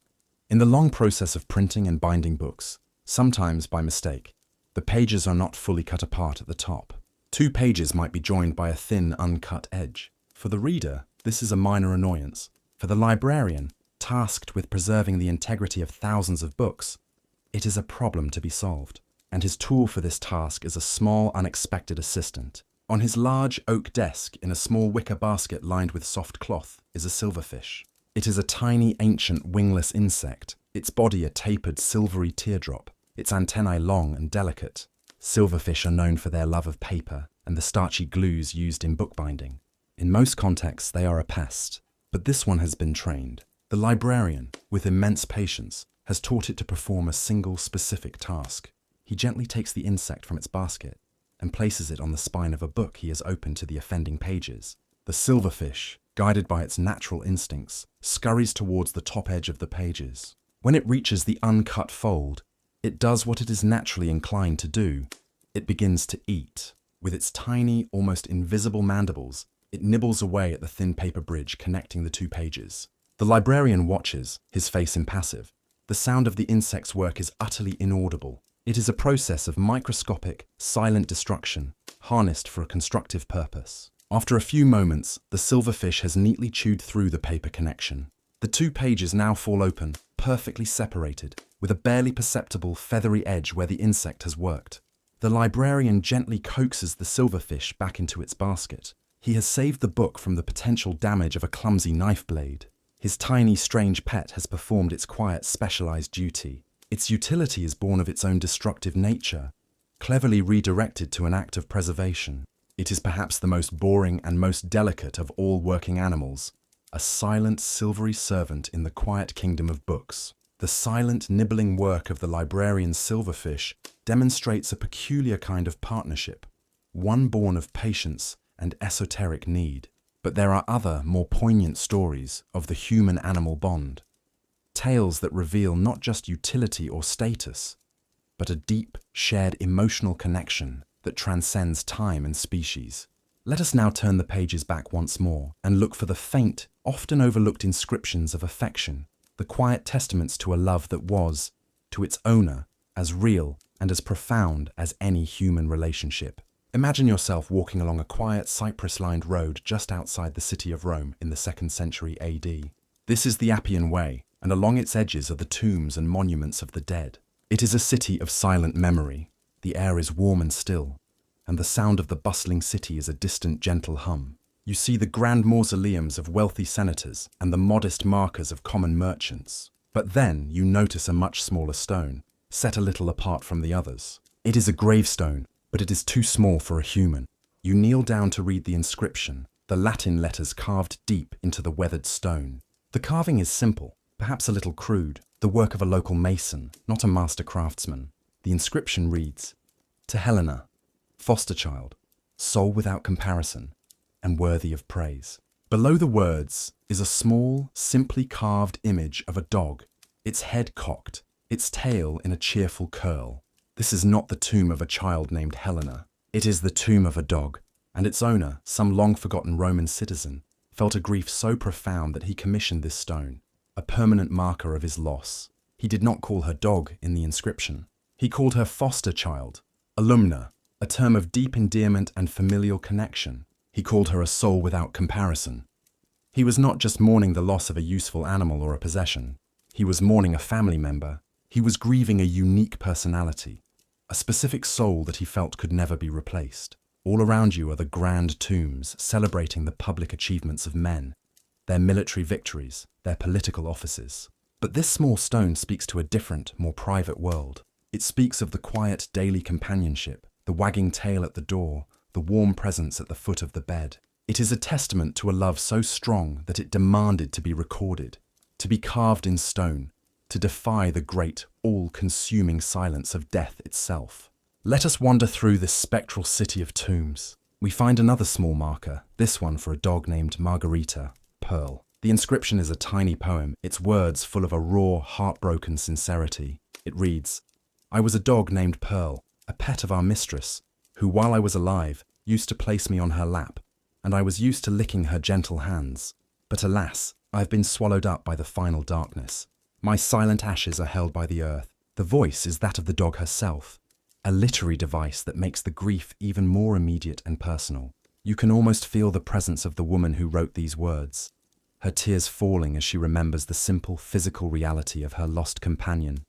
In the long process of printing and binding books, sometimes by mistake, the pages are not fully cut apart at the top. 2 pages might be joined by a thin, uncut edge. For the reader, this is a minor annoyance. For the librarian, tasked with preserving the integrity of thousands of books, it is a problem to be solved. And his tool for this task is a small, unexpected assistant. On his large oak desk, in a small wicker basket lined with soft cloth, is a silverfish. It is a tiny, ancient, wingless insect, its body a tapered, silvery teardrop, its antennae long and delicate. Silverfish are known for their love of paper and the starchy glues used in bookbinding. In most contexts, they are a pest, but this one has been trained. The librarian, with immense patience, has taught it to perform a single specific task. He gently takes the insect from its basket and places it on the spine of a book he has opened to the offending pages. The silverfish, guided by its natural instincts, scurries towards the top edge of the pages. When it reaches the uncut fold, it does what it is naturally inclined to do. It begins to eat. With its tiny, almost invisible mandibles, it nibbles away at the thin paper bridge connecting the two pages. The librarian watches, his face impassive. The sound of the insect's work is utterly inaudible. It is a process of microscopic, silent destruction, harnessed for a constructive purpose. After a few moments, the silverfish has neatly chewed through the paper connection. The two pages now fall open, perfectly separated, with a barely perceptible feathery edge where the insect has worked. The librarian gently coaxes the silverfish back into its basket. He has saved the book from the potential damage of a clumsy knife blade. His tiny, strange pet has performed its quiet, specialized duty. Its utility is born of its own destructive nature, cleverly redirected to an act of preservation. It is perhaps the most boring and most delicate of all working animals, a silent, silvery servant in the quiet kingdom of books. The silent, nibbling work of the librarian's silverfish demonstrates a peculiar kind of partnership, one born of patience and esoteric need. But there are other, more poignant stories of the human-animal bond. Tales that reveal not just utility or status, but a deep, shared emotional connection that transcends time and species. Let us now turn the pages back once more and look for the faint, often overlooked inscriptions of affection, the quiet testaments to a love that was, to its owner, as real and as profound as any human relationship. Imagine yourself walking along a quiet, cypress-lined road just outside the city of Rome in the 2nd century AD. This is the Appian Way, and along its edges are the tombs and monuments of the dead. It is a city of silent memory. The air is warm and still, and the sound of the bustling city is a distant, gentle hum. You see the grand mausoleums of wealthy senators and the modest markers of common merchants. But then you notice a much smaller stone, set a little apart from the others. It is a gravestone, but it is too small for a human. You kneel down to read the inscription, the Latin letters carved deep into the weathered stone. The carving is simple, perhaps a little crude, the work of a local mason, not a master craftsman. The inscription reads, "To Helena, foster child, soul without comparison, and worthy of praise." Below the words is a small, simply carved image of a dog, its head cocked, its tail in a cheerful curl. This is not the tomb of a child named Helena. It is the tomb of a dog, and its owner, some long-forgotten Roman citizen, felt a grief so profound that he commissioned this stone, a permanent marker of his loss. He did not call her dog in the inscription. He called her foster child, alumna, a term of deep endearment and familial connection. He called her a soul without comparison. He was not just mourning the loss of a useful animal or a possession. He was mourning a family member. He was grieving a unique personality, a specific soul that he felt could never be replaced. All around you are the grand tombs celebrating the public achievements of men, their military victories, their political offices. But this small stone speaks to a different, more private world. It speaks of the quiet daily companionship, the wagging tail at the door, the warm presence at the foot of the bed. It is a testament to a love so strong that it demanded to be recorded, to be carved in stone, to defy the great, all-consuming silence of death itself. Let us wander through this spectral city of tombs. We find another small marker, this one for a dog named Margarita, Pearl. The inscription is a tiny poem, its words full of a raw, heartbroken sincerity. It reads, "I was a dog named Pearl, a pet of our mistress, who, while I was alive, used to place me on her lap, and I was used to licking her gentle hands. But alas, I have been swallowed up by the final darkness. My silent ashes are held by the earth. The voice is that of the dog herself, a literary device that makes the grief even more immediate and personal. You can almost feel the presence of the woman who wrote these words, her tears falling as she remembers the simple physical reality of her lost companion,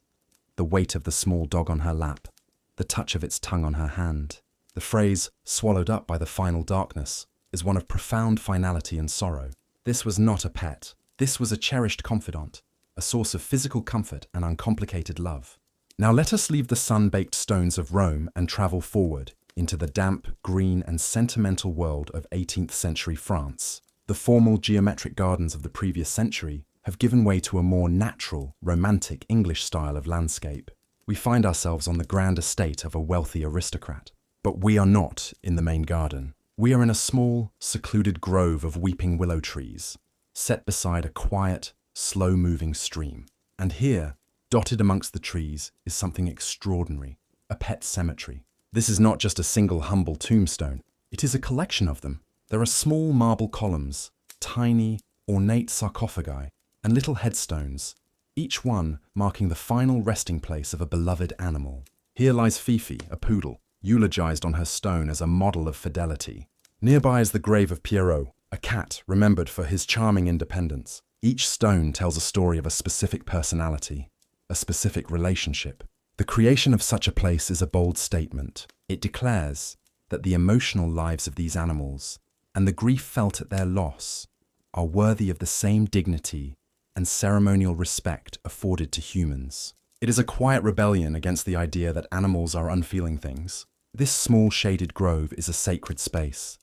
the weight of the small dog on her lap, the touch of its tongue on her hand. The phrase, swallowed up by the final darkness, is one of profound finality and sorrow. This was not a pet. This was a cherished confidant, a source of physical comfort and uncomplicated love. Now let us leave the sun-baked stones of Rome and travel forward into the damp, green and sentimental world of 18th century France. The formal geometric gardens of the previous century have given way to a more natural, romantic English style of landscape. We find ourselves on the grand estate of a wealthy aristocrat. But we are not in the main garden. We are in a small, secluded grove of weeping willow trees, set beside a quiet, slow-moving stream. And here, dotted amongst the trees, is something extraordinary, a pet cemetery. This is not just a single humble tombstone. It is a collection of them. There are small marble columns, tiny, ornate sarcophagi, and little headstones, each one marking the final resting place of a beloved animal. Here lies Fifi, a poodle, eulogized on her stone as a model of fidelity. Nearby is the grave of Pierrot, a cat remembered for his charming independence. Each stone tells a story of a specific personality, a specific relationship. The creation of such a place is a bold statement. It declares that the emotional lives of these animals and the grief felt at their loss are worthy of the same dignity and ceremonial respect afforded to humans. It is a quiet rebellion against the idea that animals are unfeeling things. This small shaded grove is a sacred space,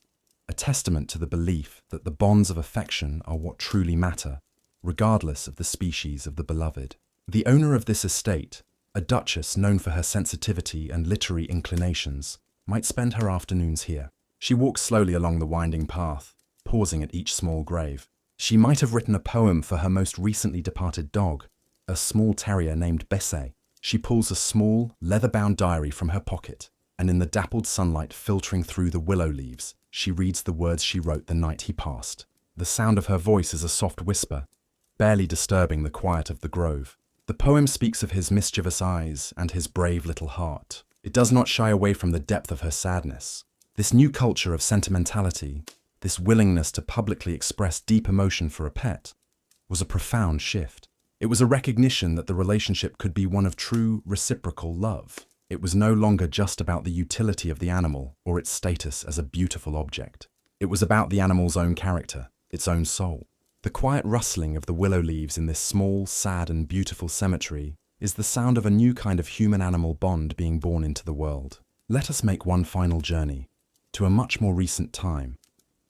a testament to the belief that the bonds of affection are what truly matter, regardless of the species of the beloved. The owner of this estate, a duchess known for her sensitivity and literary inclinations, might spend her afternoons here. She walks slowly along the winding path, pausing at each small grave. She might have written a poem for her most recently departed dog, a small terrier named Bessie. She pulls a small, leather-bound diary from her pocket, and in the dappled sunlight filtering through the willow leaves, she reads the words she wrote the night he passed. The sound of her voice is a soft whisper, barely disturbing the quiet of the grove. The poem speaks of his mischievous eyes and his brave little heart. It does not shy away from the depth of her sadness. This new culture of sentimentality, this willingness to publicly express deep emotion for a pet, was a profound shift. It was a recognition that the relationship could be one of true, reciprocal love. It was no longer just about the utility of the animal or its status as a beautiful object. It was about the animal's own character, its own soul. The quiet rustling of the willow leaves in this small, sad and beautiful cemetery is the sound of a new kind of human-animal bond being born into the world. Let us make one final journey to a much more recent time,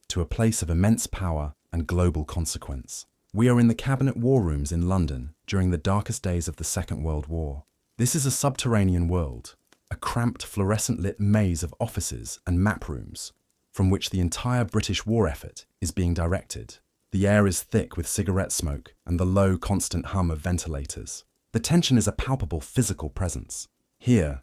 to a place of immense power and global consequence. We are in the Cabinet War Rooms in London during the darkest days of the Second World War. This is a subterranean world, a cramped fluorescent-lit maze of offices and map rooms from which the entire British war effort is being directed. The air is thick with cigarette smoke and the low, constant hum of ventilators. The tension is a palpable physical presence. Here,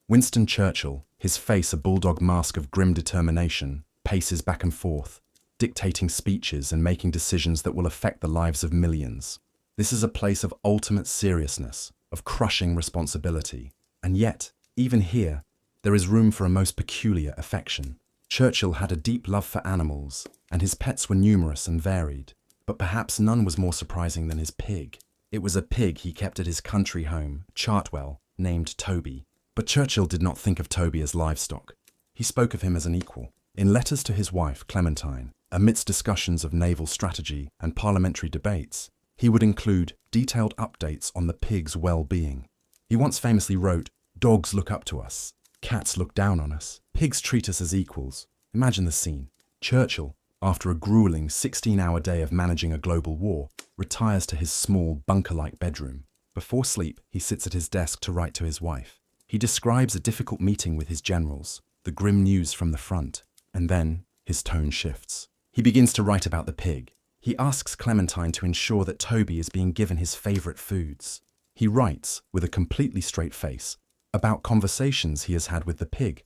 Winston Churchill, his face a bulldog mask of grim determination, paces back and forth, dictating speeches and making decisions that will affect the lives of millions. This is a place of ultimate seriousness, of crushing responsibility. And yet, even here, there is room for a most peculiar affection. Churchill had a deep love for animals, and his pets were numerous and varied. But perhaps none was more surprising than his pig. It was a pig he kept at his country home, Chartwell, named Toby. But Churchill did not think of Toby as livestock. He spoke of him as an equal. In letters to his wife, Clementine, amidst discussions of naval strategy and parliamentary debates, he would include detailed updates on the pig's well-being. He once famously wrote, "Dogs look up to us. Cats look down on us. Pigs treat us as equals." Imagine the scene. Churchill, after a grueling 16-hour day of managing a global war, retires to his small, bunker-like bedroom. Before sleep, he sits at his desk to write to his wife. He describes a difficult meeting with his generals, the grim news from the front, and then his tone shifts. He begins to write about the pig. He asks Clementine to ensure that Toby is being given his favorite foods. He writes, with a completely straight face, about conversations he has had with the pig,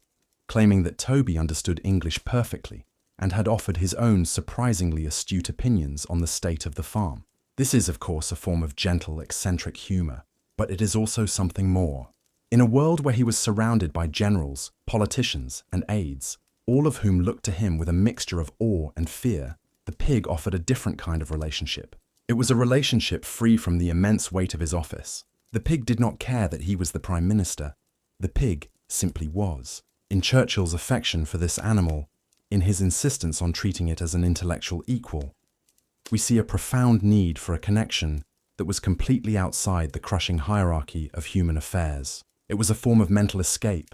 claiming that Toby understood English perfectly and had offered his own surprisingly astute opinions on the state of the farm. This is, of course, a form of gentle, eccentric humor, but it is also something more. In a world where he was surrounded by generals, politicians, and aides, all of whom looked to him with a mixture of awe and fear, the pig offered a different kind of relationship. It was a relationship free from the immense weight of his office. The pig did not care that he was the Prime Minister. The pig simply was. In Churchill's affection for this animal, in his insistence on treating it as an intellectual equal, We see a profound need for a connection that was completely outside the crushing hierarchy of human affairs. It was a form of mental escape,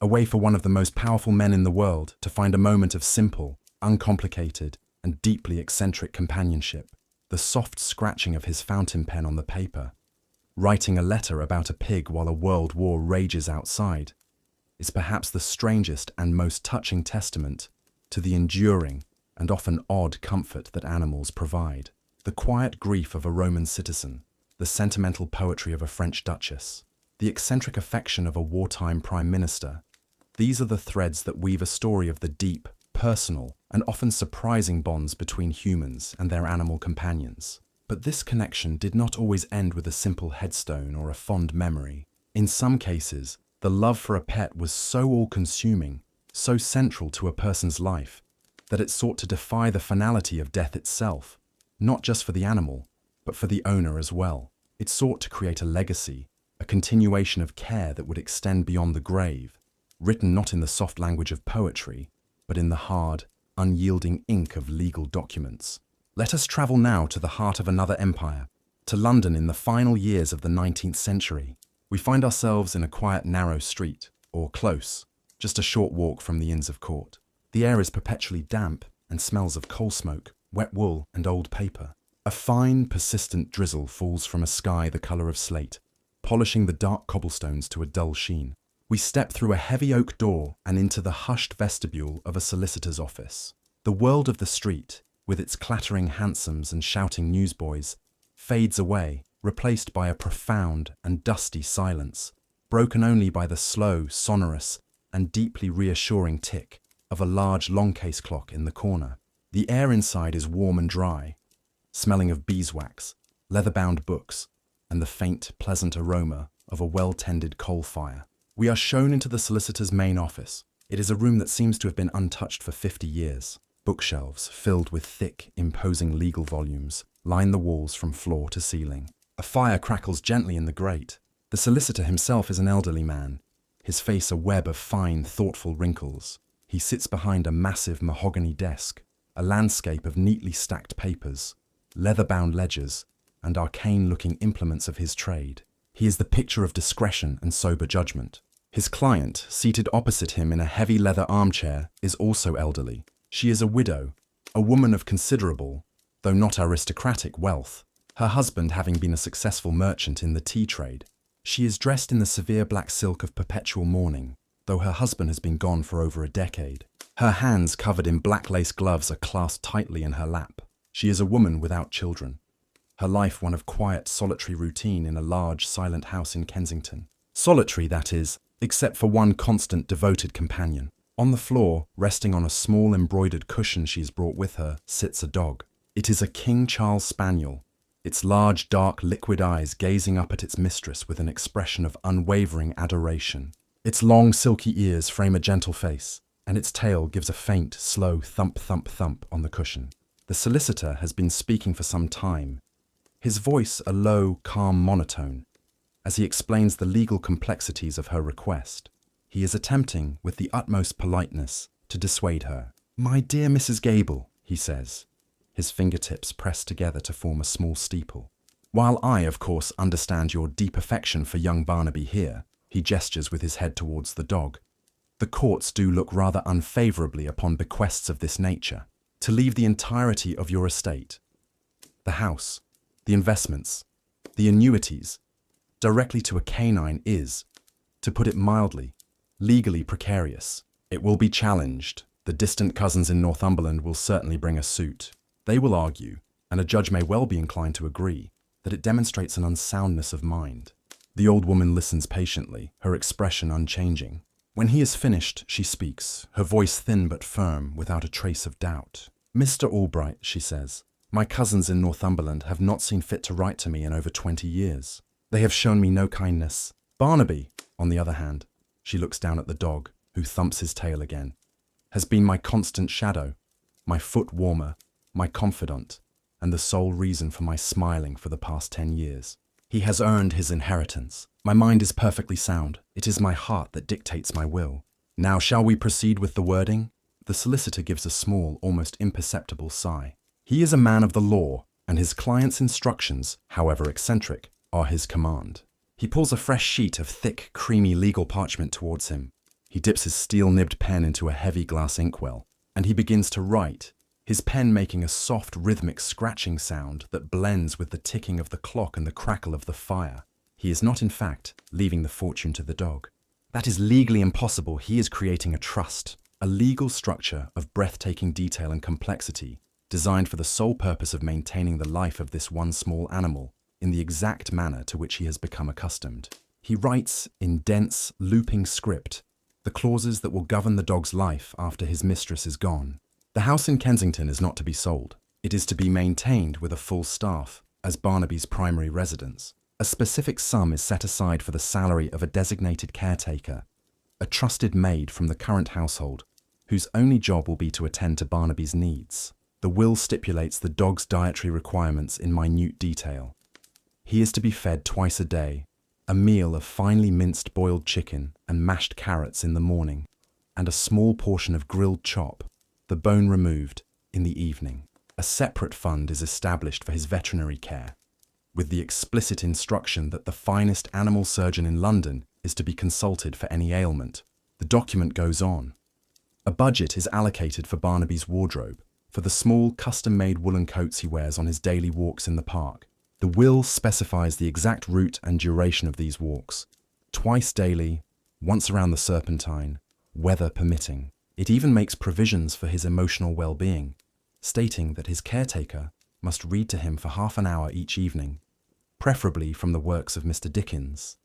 a way for one of the most powerful men in the world to find a moment of simple, uncomplicated, and deeply eccentric companionship. The soft scratching of his fountain pen on the paper, writing a letter about a pig while a world war rages outside, is perhaps the strangest and most touching testament to the enduring and often odd comfort that animals provide. The quiet grief of a Roman citizen, the sentimental poetry of a French duchess, the eccentric affection of a wartime prime minister, these are the threads that weave a story of the deep, personal, and often surprising bonds between humans and their animal companions. But this connection did not always end with a simple headstone or a fond memory. In some cases, the love for a pet was so all-consuming, so central to a person's life, that it sought to defy the finality of death itself, not just for the animal, but for the owner as well. It sought to create a legacy, a continuation of care that would extend beyond the grave, written not in the soft language of poetry, but in the hard, unyielding ink of legal documents. Let us travel now to the heart of another empire, to London in the final years of the 19th century. We find ourselves in a quiet, narrow street, or close, just a short walk from the Inns of Court. The air is perpetually damp and smells of coal smoke, wet wool, and old paper. A fine, persistent drizzle falls from a sky the colour of slate, polishing the dark cobblestones to a dull sheen. We step through a heavy oak door and into the hushed vestibule of a solicitor's office. The world of the street, with its clattering hansoms and shouting newsboys, fades away, replaced by a profound and dusty silence, broken only by the slow, sonorous, and deeply reassuring tick of a large long-case clock in the corner. The air inside is warm and dry, smelling of beeswax, leather-bound books, and the faint, pleasant aroma of a well-tended coal fire. We are shown into the solicitor's main office. It is a room that seems to have been untouched for 50 years. Bookshelves filled with thick, imposing legal volumes line the walls from floor to ceiling. A fire crackles gently in the grate. The solicitor himself is an elderly man, his face a web of fine, thoughtful wrinkles. He sits behind a massive mahogany desk, a landscape of neatly stacked papers, leather-bound ledgers, and arcane-looking implements of his trade. He is the picture of discretion and sober judgment. His client, seated opposite him in a heavy leather armchair, is also elderly. She is a widow, a woman of considerable, though not aristocratic, wealth, her husband having been a successful merchant in the tea trade. She is dressed in the severe black silk of perpetual mourning, though her husband has been gone for over a decade. Her hands, covered in black lace gloves, are clasped tightly in her lap. She is a woman without children, her life one of quiet, solitary routine in a large, silent house in Kensington. Solitary, that is, except for one constant, devoted companion. On the floor, resting on a small embroidered cushion she has brought with her, sits a dog. It is a King Charles Spaniel, its large, dark, liquid eyes gazing up at its mistress with an expression of unwavering adoration. Its long, silky ears frame a gentle face, and its tail gives a faint, slow thump, thump, thump on the cushion. The solicitor has been speaking for some time, his voice a low, calm monotone, as he explains the legal complexities of her request. He is attempting, with the utmost politeness, to dissuade her. "My dear Mrs. Gable," he says, his fingertips pressed together to form a small steeple. "While I, of course, understand your deep affection for young Barnaby here," he gestures with his head towards the dog, "the courts do look rather unfavourably upon bequests of this nature. To leave the entirety of your estate, the house, the investments, the annuities, directly to a canine is, to put it mildly, legally precarious. It will be challenged. The distant cousins in Northumberland will certainly bring a suit. They will argue, and a judge may well be inclined to agree, that it demonstrates an unsoundness of mind." The old woman listens patiently, her expression unchanging. When he is finished, she speaks, her voice thin but firm, without a trace of doubt. "Mr. Albright," she says, "my cousins in Northumberland have not seen fit to write to me in over 20 years. They have shown me no kindness. Barnaby, on the other hand," she looks down at the dog, who thumps his tail again, "has been my constant shadow, my foot warmer, my confidant, and the sole reason for my smiling for the past 10 years. He has earned his inheritance. My mind is perfectly sound. It is my heart that dictates my will. Now shall we proceed with the wording?" The solicitor gives a small, almost imperceptible sigh. He is a man of the law, and his client's instructions, however eccentric, are his command. He pulls a fresh sheet of thick, creamy legal parchment towards him. He dips his steel-nibbed pen into a heavy glass inkwell, and he begins to write, his pen making a soft, rhythmic scratching sound that blends with the ticking of the clock and the crackle of the fire. He is not, in fact, leaving the fortune to the dog. That is legally impossible. He is creating a trust, a legal structure of breathtaking detail and complexity, designed for the sole purpose of maintaining the life of this one small animal in the exact manner to which he has become accustomed. He writes, in dense, looping script, the clauses that will govern the dog's life after his mistress is gone. The house in Kensington is not to be sold. It is to be maintained with a full staff, as Barnaby's primary residence. A specific sum is set aside for the salary of a designated caretaker, a trusted maid from the current household, whose only job will be to attend to Barnaby's needs. The will stipulates the dog's dietary requirements in minute detail. He is to be fed twice a day, a meal of finely minced boiled chicken and mashed carrots in the morning, and a small portion of grilled chop, the bone removed, in the evening. A separate fund is established for his veterinary care, with the explicit instruction that the finest animal surgeon in London is to be consulted for any ailment. The document goes on. A budget is allocated for Barnaby's wardrobe, for the small custom-made woolen coats he wears on his daily walks in the park. The will specifies the exact route and duration of these walks, twice daily, once around the Serpentine, weather permitting. It even makes provisions for his emotional well-being, stating that his caretaker must read to him for half an hour each evening, preferably from the works of Mr. Dickens,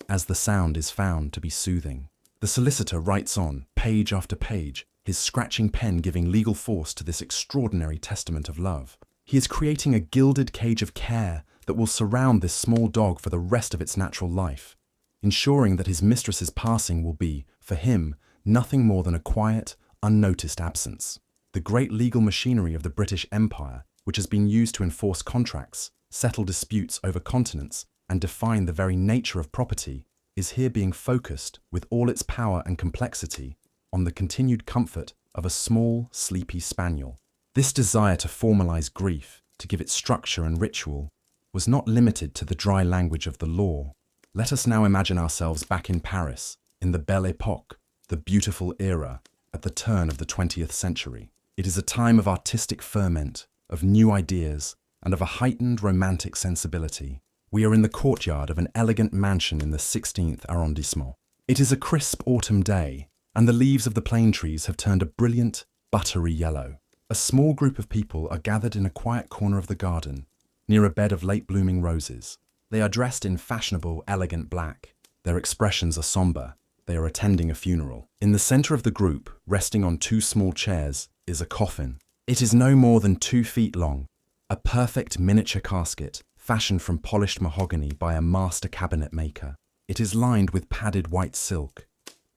as the sound is found to be soothing. The solicitor writes on, page after page, his scratching pen giving legal force to this extraordinary testament of love. He is creating a gilded cage of care that will surround this small dog for the rest of its natural life, ensuring that his mistress's passing will be, for him, nothing more than a quiet, unnoticed absence. The great legal machinery of the British Empire, which has been used to enforce contracts, settle disputes over continents, and define the very nature of property, is here being focused, with all its power and complexity, on the continued comfort of a small, sleepy spaniel. This desire to formalize grief, to give it structure and ritual, was not limited to the dry language of the law. Let us now imagine ourselves back in Paris, in the Belle Époque, the beautiful era, at the turn of the 20th century. It is a time of artistic ferment, of new ideas, and of a heightened romantic sensibility. We are in the courtyard of an elegant mansion in the 16th arrondissement. It is a crisp autumn day, and the leaves of the plane trees have turned a brilliant, buttery yellow. A small group of people are gathered in a quiet corner of the garden, near a bed of late-blooming roses. They are dressed in fashionable, elegant black. Their expressions are somber. They are attending a funeral. In the center of the group, resting on two small chairs, is a coffin. It is no more than 2 feet long, a perfect miniature casket, fashioned from polished mahogany by a master cabinet maker. It is lined with padded white silk,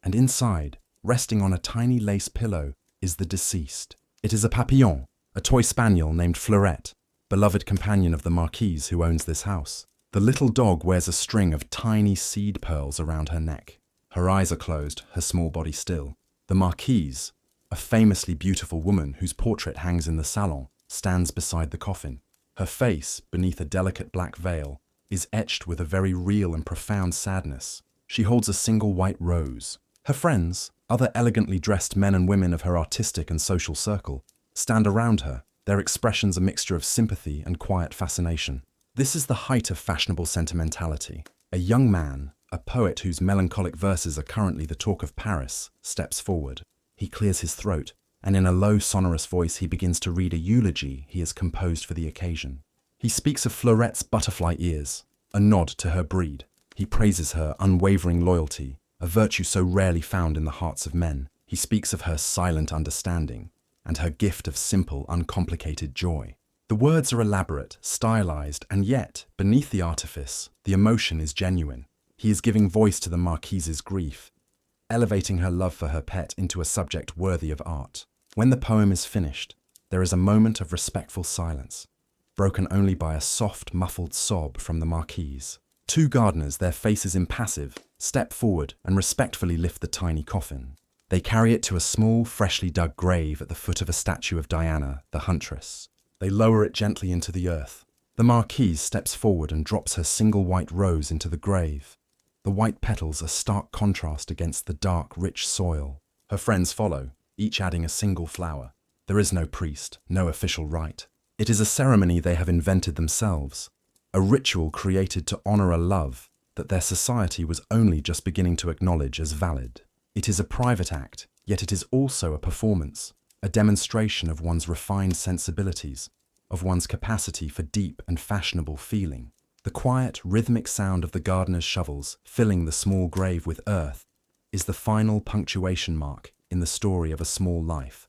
and inside, resting on a tiny lace pillow, is the deceased. It is a papillon, a toy spaniel named Fleurette, beloved companion of the marquise who owns this house. The little dog wears a string of tiny seed pearls around her neck. Her eyes are closed, her small body still. The marquise, a famously beautiful woman whose portrait hangs in the salon, stands beside the coffin. Her face, beneath a delicate black veil, is etched with a very real and profound sadness. She holds a single white rose. Her friends, other elegantly dressed men and women of her artistic and social circle, stand around her, their expressions a mixture of sympathy and quiet fascination. This is the height of fashionable sentimentality. A young man, a poet whose melancholic verses are currently the talk of Paris, steps forward. He clears his throat, and in a low, sonorous voice he begins to read a eulogy he has composed for the occasion. He speaks of Fleurette's butterfly ears, a nod to her breed. He praises her unwavering loyalty, a virtue so rarely found in the hearts of men. He speaks of her silent understanding, and her gift of simple, uncomplicated joy. The words are elaborate, stylized, and yet, beneath the artifice, the emotion is genuine. He is giving voice to the marquise's grief, elevating her love for her pet into a subject worthy of art. When the poem is finished, there is a moment of respectful silence, broken only by a soft, muffled sob from the marquise. 2 gardeners, their faces impassive, step forward and respectfully lift the tiny coffin. They carry it to a small, freshly dug grave at the foot of a statue of Diana, the huntress. They lower it gently into the earth. The marquise steps forward and drops her single white rose into the grave. The white petals are stark contrast against the dark, rich soil. Her friends follow, each adding a single flower. There is no priest, no official rite. It is a ceremony they have invented themselves, a ritual created to honor a love that their society was only just beginning to acknowledge as valid. It is a private act, yet it is also a performance, a demonstration of one's refined sensibilities, of one's capacity for deep and fashionable feeling. The quiet, rhythmic sound of the gardener's shovels filling the small grave with earth is the final punctuation mark in the story of a small life,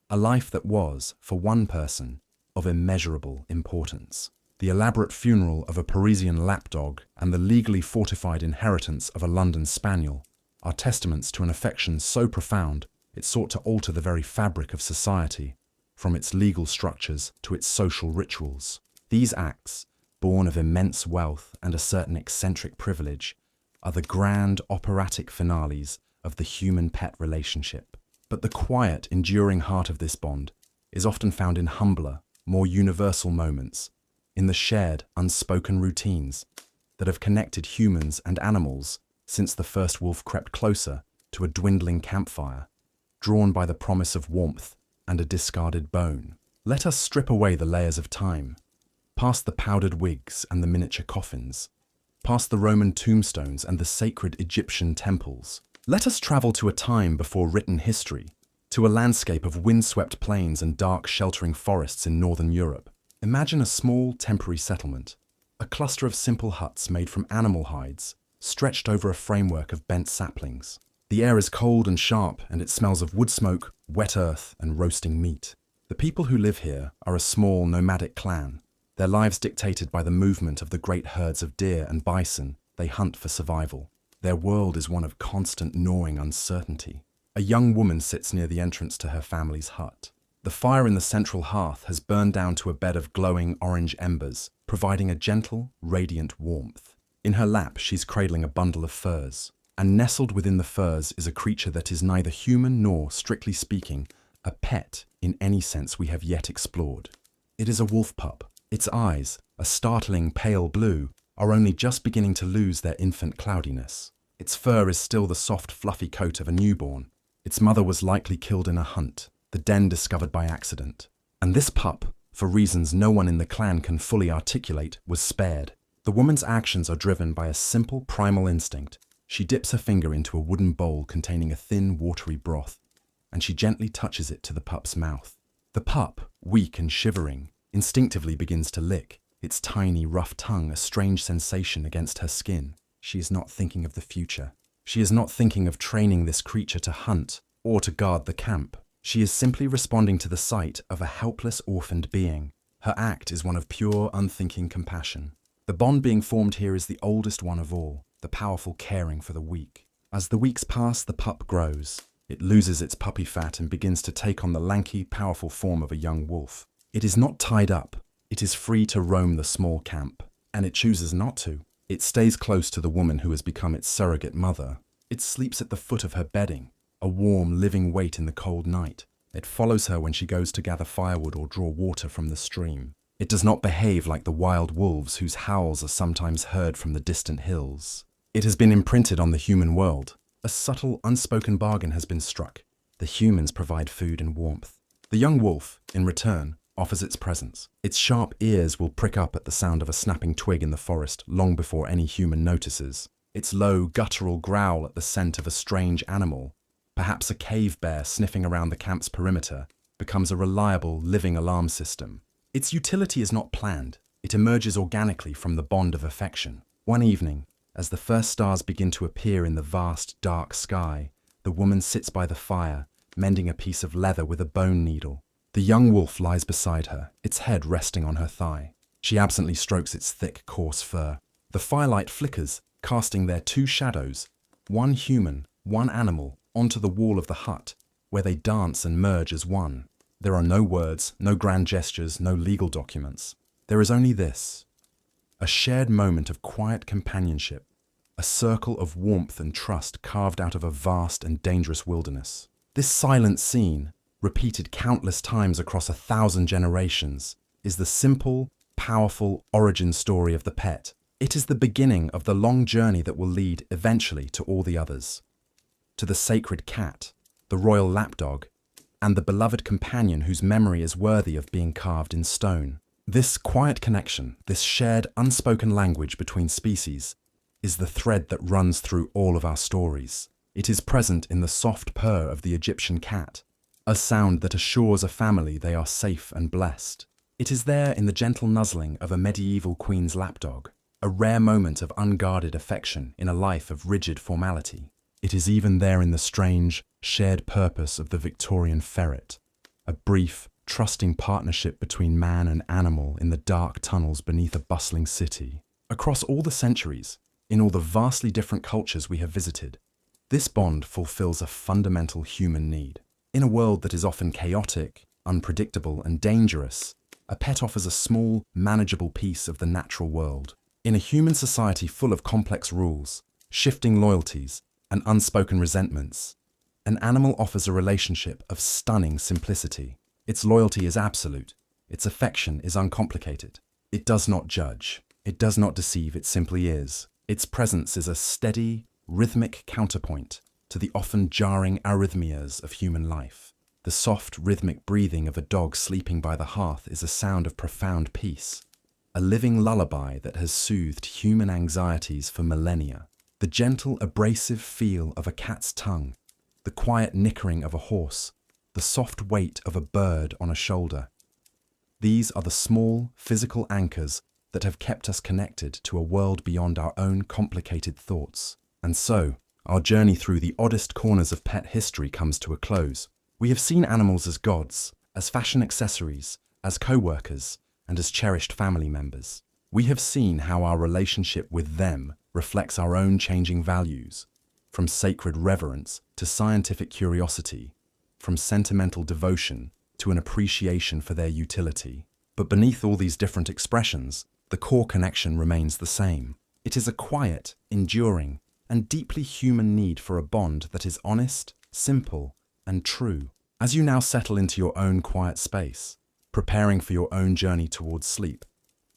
a life that was, for one person, of immeasurable importance. The elaborate funeral of a Parisian lapdog and the legally fortified inheritance of a London spaniel are testaments to an affection so profound it sought to alter the very fabric of society, from its legal structures to its social rituals. These acts, born of immense wealth and a certain eccentric privilege, are the grand operatic finales of the human-pet relationship. But the quiet, enduring heart of this bond is often found in humbler, more universal moments, in the shared, unspoken routines that have connected humans and animals since the first wolf crept closer to a dwindling campfire, drawn by the promise of warmth and a discarded bone. Let us strip away the layers of time, past the powdered wigs and the miniature coffins, past the Roman tombstones and the sacred Egyptian temples. Let us travel to a time before written history, to a landscape of windswept plains and dark sheltering forests in northern Europe. Imagine a small, temporary settlement, a cluster of simple huts made from animal hides, stretched over a framework of bent saplings. The air is cold and sharp, and it smells of wood smoke, wet earth, and roasting meat. The people who live here are a small, nomadic clan, their lives dictated by the movement of the great herds of deer and bison they hunt for survival. Their world is one of constant, gnawing uncertainty. A young woman sits near the entrance to her family's hut. The fire in the central hearth has burned down to a bed of glowing orange embers, providing a gentle, radiant warmth. In her lap, she's cradling a bundle of furs, and nestled within the furs is a creature that is neither human nor, strictly speaking, a pet in any sense we have yet explored. It is a wolf pup. Its eyes, a startling pale blue, are only just beginning to lose their infant cloudiness. Its fur is still the soft, fluffy coat of a newborn. Its mother was likely killed in a hunt, the den discovered by accident. And this pup, for reasons no one in the clan can fully articulate, was spared. The woman's actions are driven by a simple primal instinct. She dips her finger into a wooden bowl containing a thin, watery broth, and she gently touches it to the pup's mouth. The pup, weak and shivering, instinctively begins to lick, its tiny, rough tongue a strange sensation against her skin. She is not thinking of the future. She is not thinking of training this creature to hunt or to guard the camp. She is simply responding to the sight of a helpless, orphaned being. Her act is one of pure, unthinking compassion. The bond being formed here is the oldest one of all, the powerful caring for the weak. As the weeks pass, the pup grows. It loses its puppy fat and begins to take on the lanky, powerful form of a young wolf. It is not tied up. It is free to roam the small camp, and it chooses not to. It stays close to the woman who has become its surrogate mother. It sleeps at the foot of her bedding, a warm, living weight in the cold night. It follows her when she goes to gather firewood or draw water from the stream. It does not behave like the wild wolves whose howls are sometimes heard from the distant hills. It has been imprinted on the human world. A subtle, unspoken bargain has been struck. The humans provide food and warmth. The young wolf, in return, offers its presence. Its sharp ears will prick up at the sound of a snapping twig in the forest long before any human notices. Its low, guttural growl at the scent of a strange animal, perhaps a cave bear sniffing around the camp's perimeter, becomes a reliable, living alarm system. Its utility is not planned. It emerges organically from the bond of affection. One evening, as the first stars begin to appear in the vast, dark sky, the woman sits by the fire, mending a piece of leather with a bone needle. The young wolf lies beside her, its head resting on her thigh. She absently strokes its thick, coarse fur. The firelight flickers, casting their two shadows, one human, one animal, onto the wall of the hut, where they dance and merge as one. There are no words, no grand gestures, no legal documents. There is only this: a shared moment of quiet companionship, a circle of warmth and trust carved out of a vast and dangerous wilderness. This silent scene, repeated countless times across 1,000 generations, is the simple, powerful origin story of the pet. It is the beginning of the long journey that will lead eventually to all the others. To the sacred cat, the royal lapdog, and the beloved companion whose memory is worthy of being carved in stone. This quiet connection, this shared unspoken language between species, is the thread that runs through all of our stories. It is present in the soft purr of the Egyptian cat, a sound that assures a family they are safe and blessed. It is there in the gentle nuzzling of a medieval queen's lapdog, a rare moment of unguarded affection in a life of rigid formality. It is even there in the strange, shared purpose of the Victorian ferret, a brief, trusting partnership between man and animal in the dark tunnels beneath a bustling city. Across all the centuries, in all the vastly different cultures we have visited, this bond fulfills a fundamental human need. In a world that is often chaotic, unpredictable, and dangerous, a pet offers a small, manageable piece of the natural world. In a human society full of complex rules, shifting loyalties, and unspoken resentments, an animal offers a relationship of stunning simplicity. Its loyalty is absolute. Its affection is uncomplicated. It does not judge. It does not deceive. It simply is. Its presence is a steady, rhythmic counterpoint to the often jarring arrhythmias of human life. The soft, rhythmic breathing of a dog sleeping by the hearth is a sound of profound peace, a living lullaby that has soothed human anxieties for millennia. The gentle, abrasive feel of a cat's tongue, the quiet nickering of a horse, the soft weight of a bird on a shoulder. These are the small, physical anchors that have kept us connected to a world beyond our own complicated thoughts. And so, our journey through the oddest corners of pet history comes to a close. We have seen animals as gods, as fashion accessories, as co-workers, and as cherished family members. We have seen how our relationship with them reflects our own changing values, from sacred reverence to scientific curiosity, from sentimental devotion to an appreciation for their utility. But beneath all these different expressions, the core connection remains the same. It is a quiet, enduring, and deeply human need for a bond that is honest, simple, and true. As you now settle into your own quiet space, preparing for your own journey towards sleep,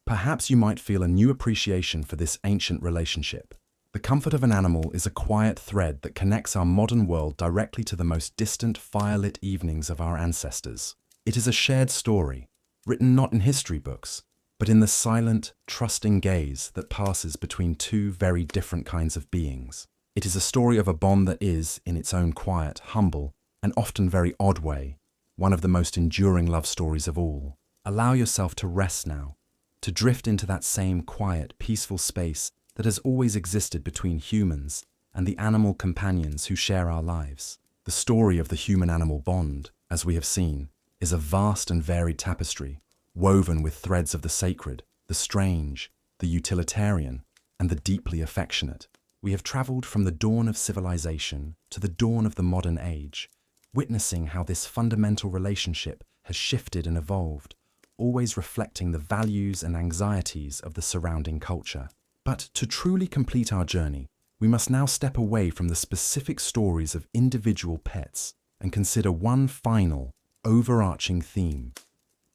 perhaps you might feel a new appreciation for this ancient relationship. The comfort of an animal is a quiet thread that connects our modern world directly to the most distant firelit evenings of our ancestors. It is a shared story, written not in history books, but in the silent, trusting gaze that passes between two very different kinds of beings. It is a story of a bond that is, in its own quiet, humble, and often very odd way, one of the most enduring love stories of all. Allow yourself to rest now, to drift into that same quiet, peaceful space that has always existed between humans and the animal companions who share our lives. The story of the human-animal bond, as we have seen, is a vast and varied tapestry, woven with threads of the sacred, the strange, the utilitarian, and the deeply affectionate. We have traveled from the dawn of civilization to the dawn of the modern age, witnessing how this fundamental relationship has shifted and evolved, always reflecting the values and anxieties of the surrounding culture. But to truly complete our journey, we must now step away from the specific stories of individual pets and consider one final, overarching theme: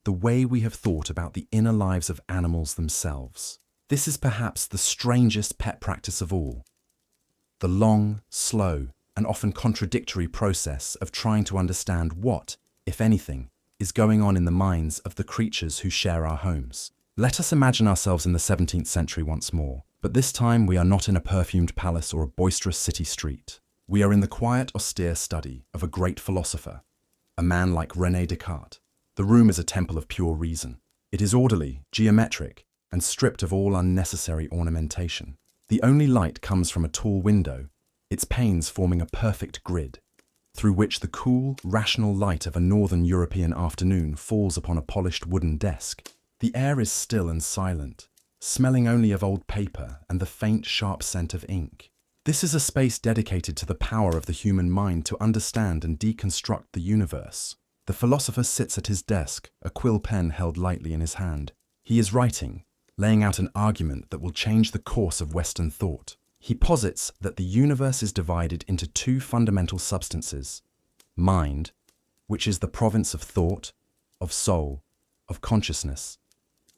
the way we have thought about the inner lives of animals themselves. This is perhaps the strangest pet practice of all: the long, slow, and often contradictory process of trying to understand what, if anything, is going on in the minds of the creatures who share our homes. Let us imagine ourselves in the 17th century once more, but this time we are not in a perfumed palace or a boisterous city street. We are in the quiet, austere study of a great philosopher, a man like René Descartes. The room is a temple of pure reason. It is orderly, geometric, and stripped of all unnecessary ornamentation. The only light comes from a tall window, its panes forming a perfect grid, through which the cool, rational light of a northern European afternoon falls upon a polished wooden desk. The air is still and silent, smelling only of old paper and the faint, sharp scent of ink. This is a space dedicated to the power of the human mind to understand and deconstruct the universe. The philosopher sits at his desk, a quill pen held lightly in his hand. He is writing, laying out an argument that will change the course of Western thought. He posits that the universe is divided into two fundamental substances: mind, which is the province of thought, of soul, of consciousness,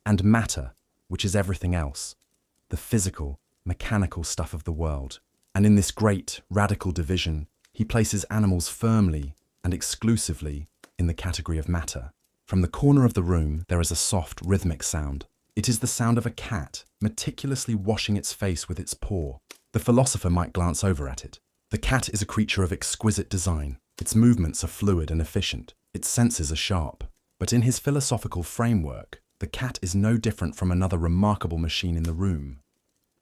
and matter, which is everything else, the physical, mechanical stuff of the world. And in this great, radical division, he places animals firmly and exclusively in the category of matter. From the corner of the room, there is a soft, rhythmic sound. It is the sound of a cat meticulously washing its face with its paw. The philosopher might glance over at it. The cat is a creature of exquisite design. Its movements are fluid and efficient. Its senses are sharp. But in his philosophical framework, the cat is no different from another remarkable machine in the room: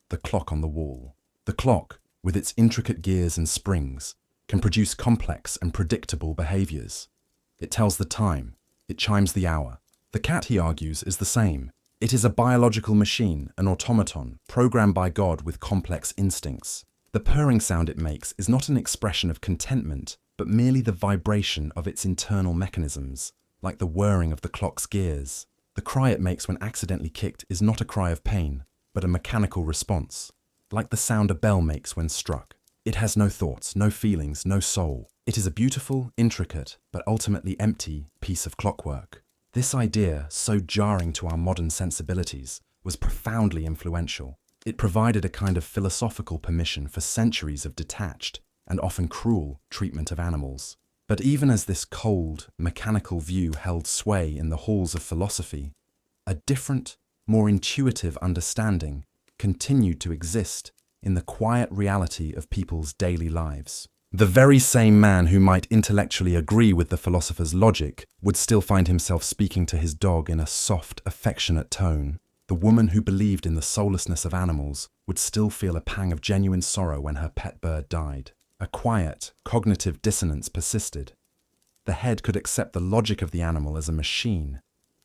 the clock on the wall. The clock, with its intricate gears and springs, can produce complex and predictable behaviors. It tells the time. It chimes the hour. The cat, he argues, is the same. It is a biological machine, an automaton, programmed by God with complex instincts. The purring sound it makes is not an expression of contentment, but merely the vibration of its internal mechanisms, like the whirring of the clock's gears. The cry it makes when accidentally kicked is not a cry of pain, but a mechanical response, like the sound a bell makes when struck. It has no thoughts, no feelings, no soul. It is a beautiful, intricate, but ultimately empty piece of clockwork. This idea, so jarring to our modern sensibilities, was profoundly influential. It provided a kind of philosophical permission for centuries of detached, and often cruel, treatment of animals. But even as this cold, mechanical view held sway in the halls of philosophy, a different, more intuitive understanding continued to exist in the quiet reality of people's daily lives. The very same man who might intellectually agree with the philosopher's logic would still find himself speaking to his dog in a soft, affectionate tone. The woman who believed in the soullessness of animals would still feel a pang of genuine sorrow when her pet bird died. A quiet, cognitive dissonance persisted. The head could accept the logic of the animal as a machine,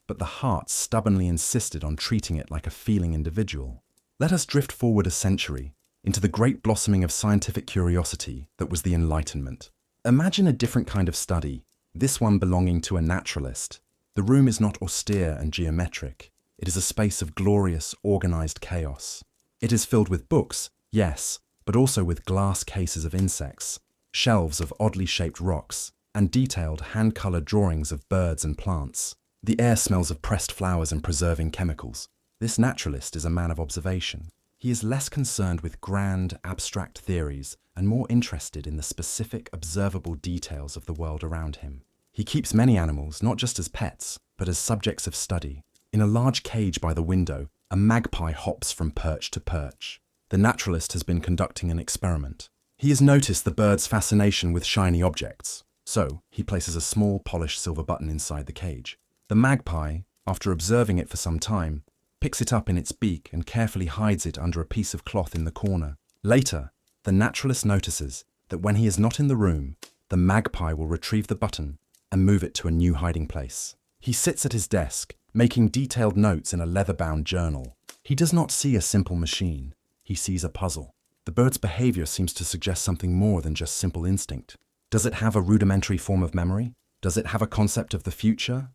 but the heart stubbornly insisted on treating it like a feeling individual. Let us drift forward a century, into the great blossoming of scientific curiosity that was the Enlightenment. Imagine a different kind of study, this one belonging to a naturalist. The room is not austere and geometric. It is a space of glorious, organized chaos. It is filled with books, yes, but also with glass cases of insects, shelves of oddly shaped rocks, and detailed hand-colored drawings of birds and plants. The air smells of pressed flowers and preserving chemicals. This naturalist is a man of observation. He is less concerned with grand, abstract theories and more interested in the specific, observable details of the world around him. He keeps many animals not just as pets, but as subjects of study. In a large cage by the window, a magpie hops from perch to perch. The naturalist has been conducting an experiment. He has noticed the bird's fascination with shiny objects, so he places a small polished silver button inside the cage. The magpie, after observing it for some time, picks it up in its beak and carefully hides it under a piece of cloth in the corner. Later, the naturalist notices that when he is not in the room, the magpie will retrieve the button and move it to a new hiding place. He sits at his desk, making detailed notes in a leather-bound journal. He does not see a simple machine. He sees a puzzle. The bird's behavior seems to suggest something more than just simple instinct. Does it have a rudimentary form of memory? Does it have a concept of the future?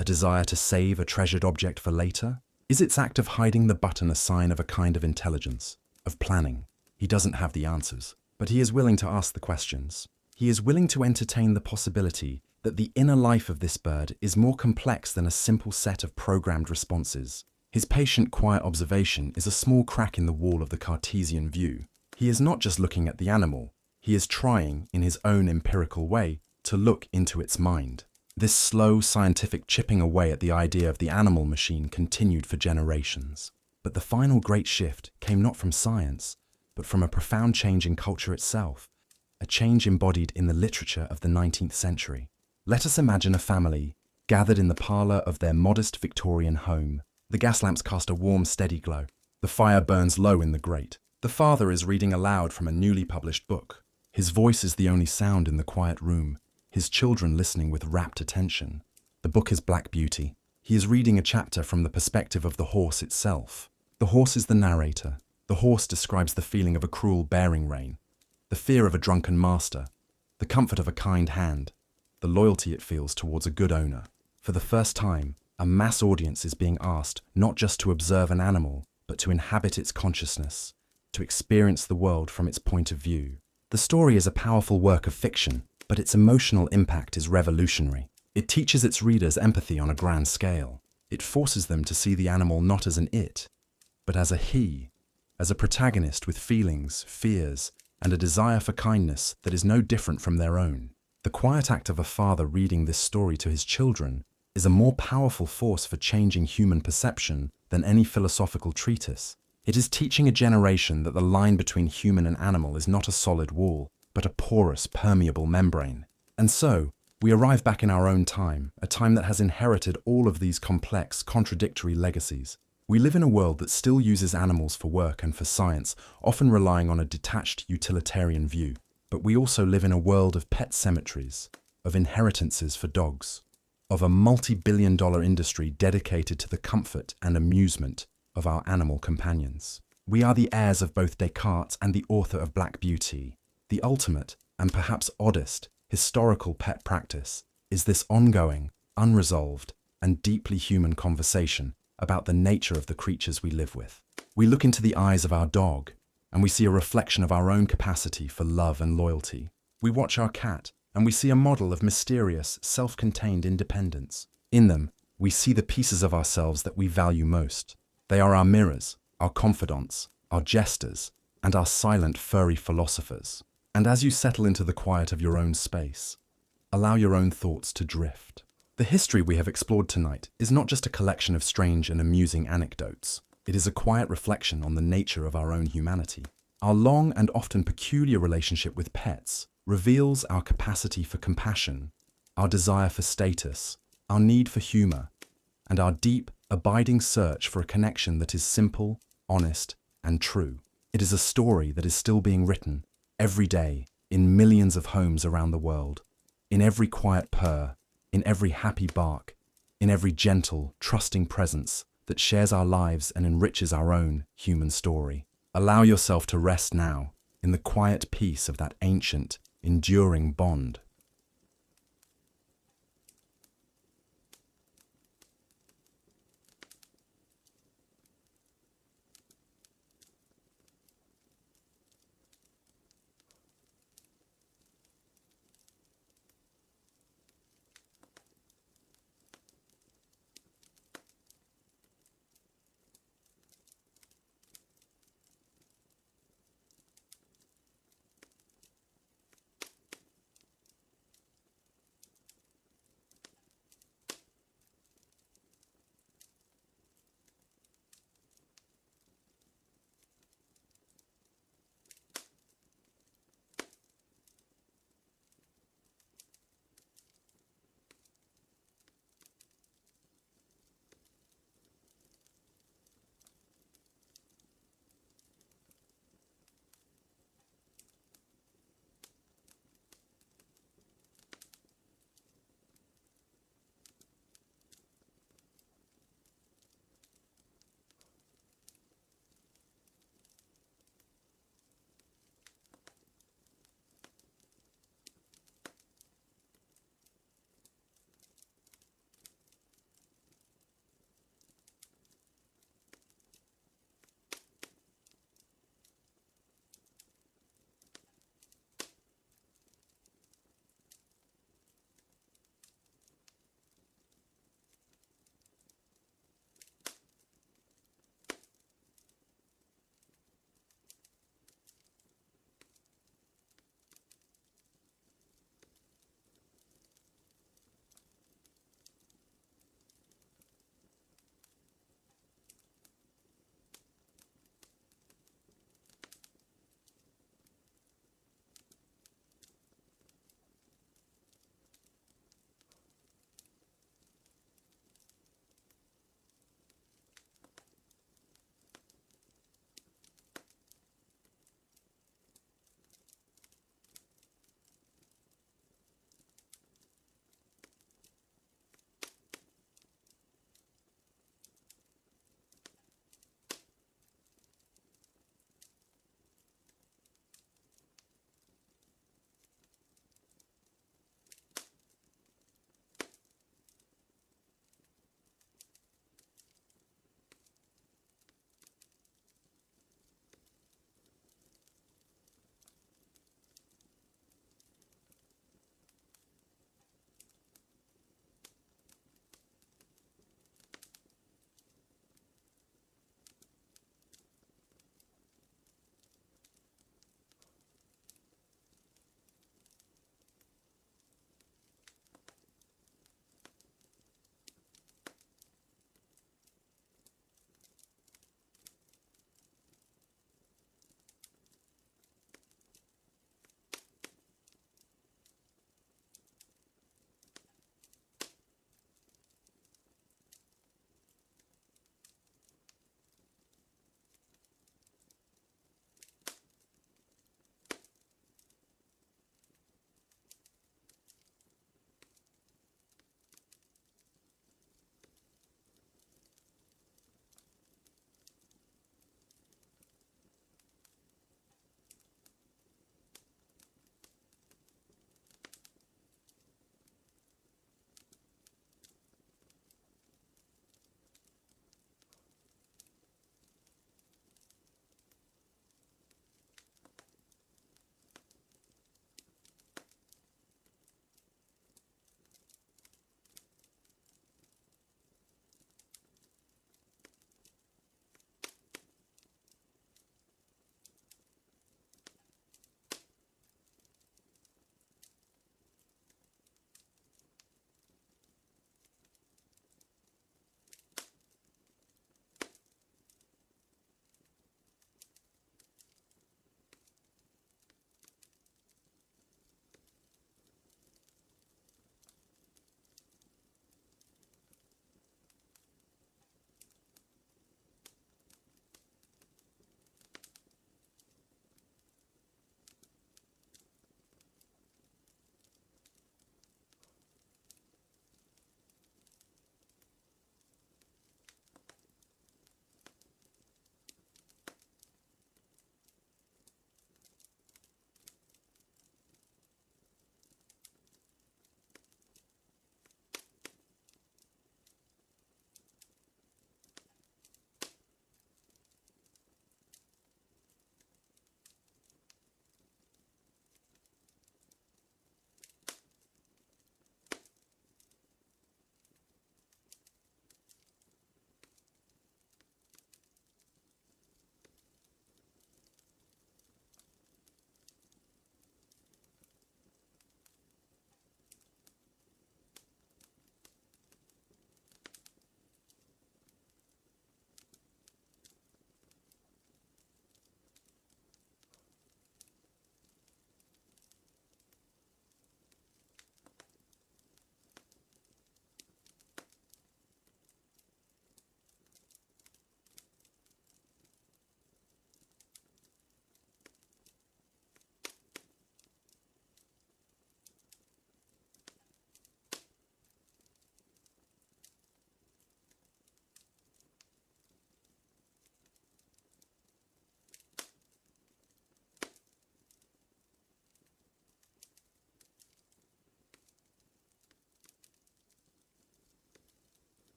A desire to save a treasured object for later? Is its act of hiding the button a sign of a kind of intelligence, of planning? He doesn't have the answers, but he is willing to ask the questions. He is willing to entertain the possibility that the inner life of this bird is more complex than a simple set of programmed responses. His patient, quiet observation is a small crack in the wall of the Cartesian view. He is not just looking at the animal, he is trying, in his own empirical way, to look into its mind. This slow, scientific chipping away at the idea of the animal machine continued for generations. But the final great shift came not from science, but from a profound change in culture itself, a change embodied in the literature of the 19th century. Let us imagine a family gathered in the parlour of their modest Victorian home. The gas lamps cast a warm, steady glow. The fire burns low in the grate. The father is reading aloud from a newly published book. His voice is the only sound in the quiet room, his children listening with rapt attention. The book is Black Beauty. He is reading a chapter from the perspective of the horse itself. The horse is the narrator. The horse describes the feeling of a cruel bearing rein, the fear of a drunken master, the comfort of a kind hand, the loyalty it feels towards a good owner. For the first time, a mass audience is being asked not just to observe an animal, but to inhabit its consciousness, to experience the world from its point of view. The story is a powerful work of fiction, but its emotional impact is revolutionary. It teaches its readers empathy on a grand scale. It forces them to see the animal not as an it, but as a he, as a protagonist with feelings, fears, and a desire for kindness that is no different from their own. The quiet act of a father reading this story to his children is a more powerful force for changing human perception than any philosophical treatise. It is teaching a generation that the line between human and animal is not a solid wall, but a porous, permeable membrane. And so, we arrive back in our own time, a time that has inherited all of these complex, contradictory legacies. We live in a world that still uses animals for work and for science, often relying on a detached, utilitarian view. But we also live in a world of pet cemeteries, of inheritances for dogs, of a multi-billion-dollar industry dedicated to the comfort and amusement of our animal companions. We are the heirs of both Descartes and the author of Black Beauty. The ultimate, and perhaps oddest, historical pet practice is this ongoing, unresolved, and deeply human conversation about the nature of the creatures we live with. We look into the eyes of our dog, and we see a reflection of our own capacity for love and loyalty. We watch our cat, and we see a model of mysterious, self-contained independence. In them, we see the pieces of ourselves that we value most. They are our mirrors, our confidants, our jesters, and our silent, furry philosophers. And as you settle into the quiet of your own space, allow your own thoughts to drift. The history we have explored tonight is not just a collection of strange and amusing anecdotes. It is a quiet reflection on the nature of our own humanity. Our long and often peculiar relationship with pets reveals our capacity for compassion, our desire for status, our need for humor, and our deep, abiding search for a connection that is simple, honest, and true. It is a story that is still being written every day in millions of homes around the world, in every quiet purr, in every happy bark, in every gentle, trusting presence that shares our lives and enriches our own human story. Allow yourself to rest now in the quiet peace of that ancient, enduring bond.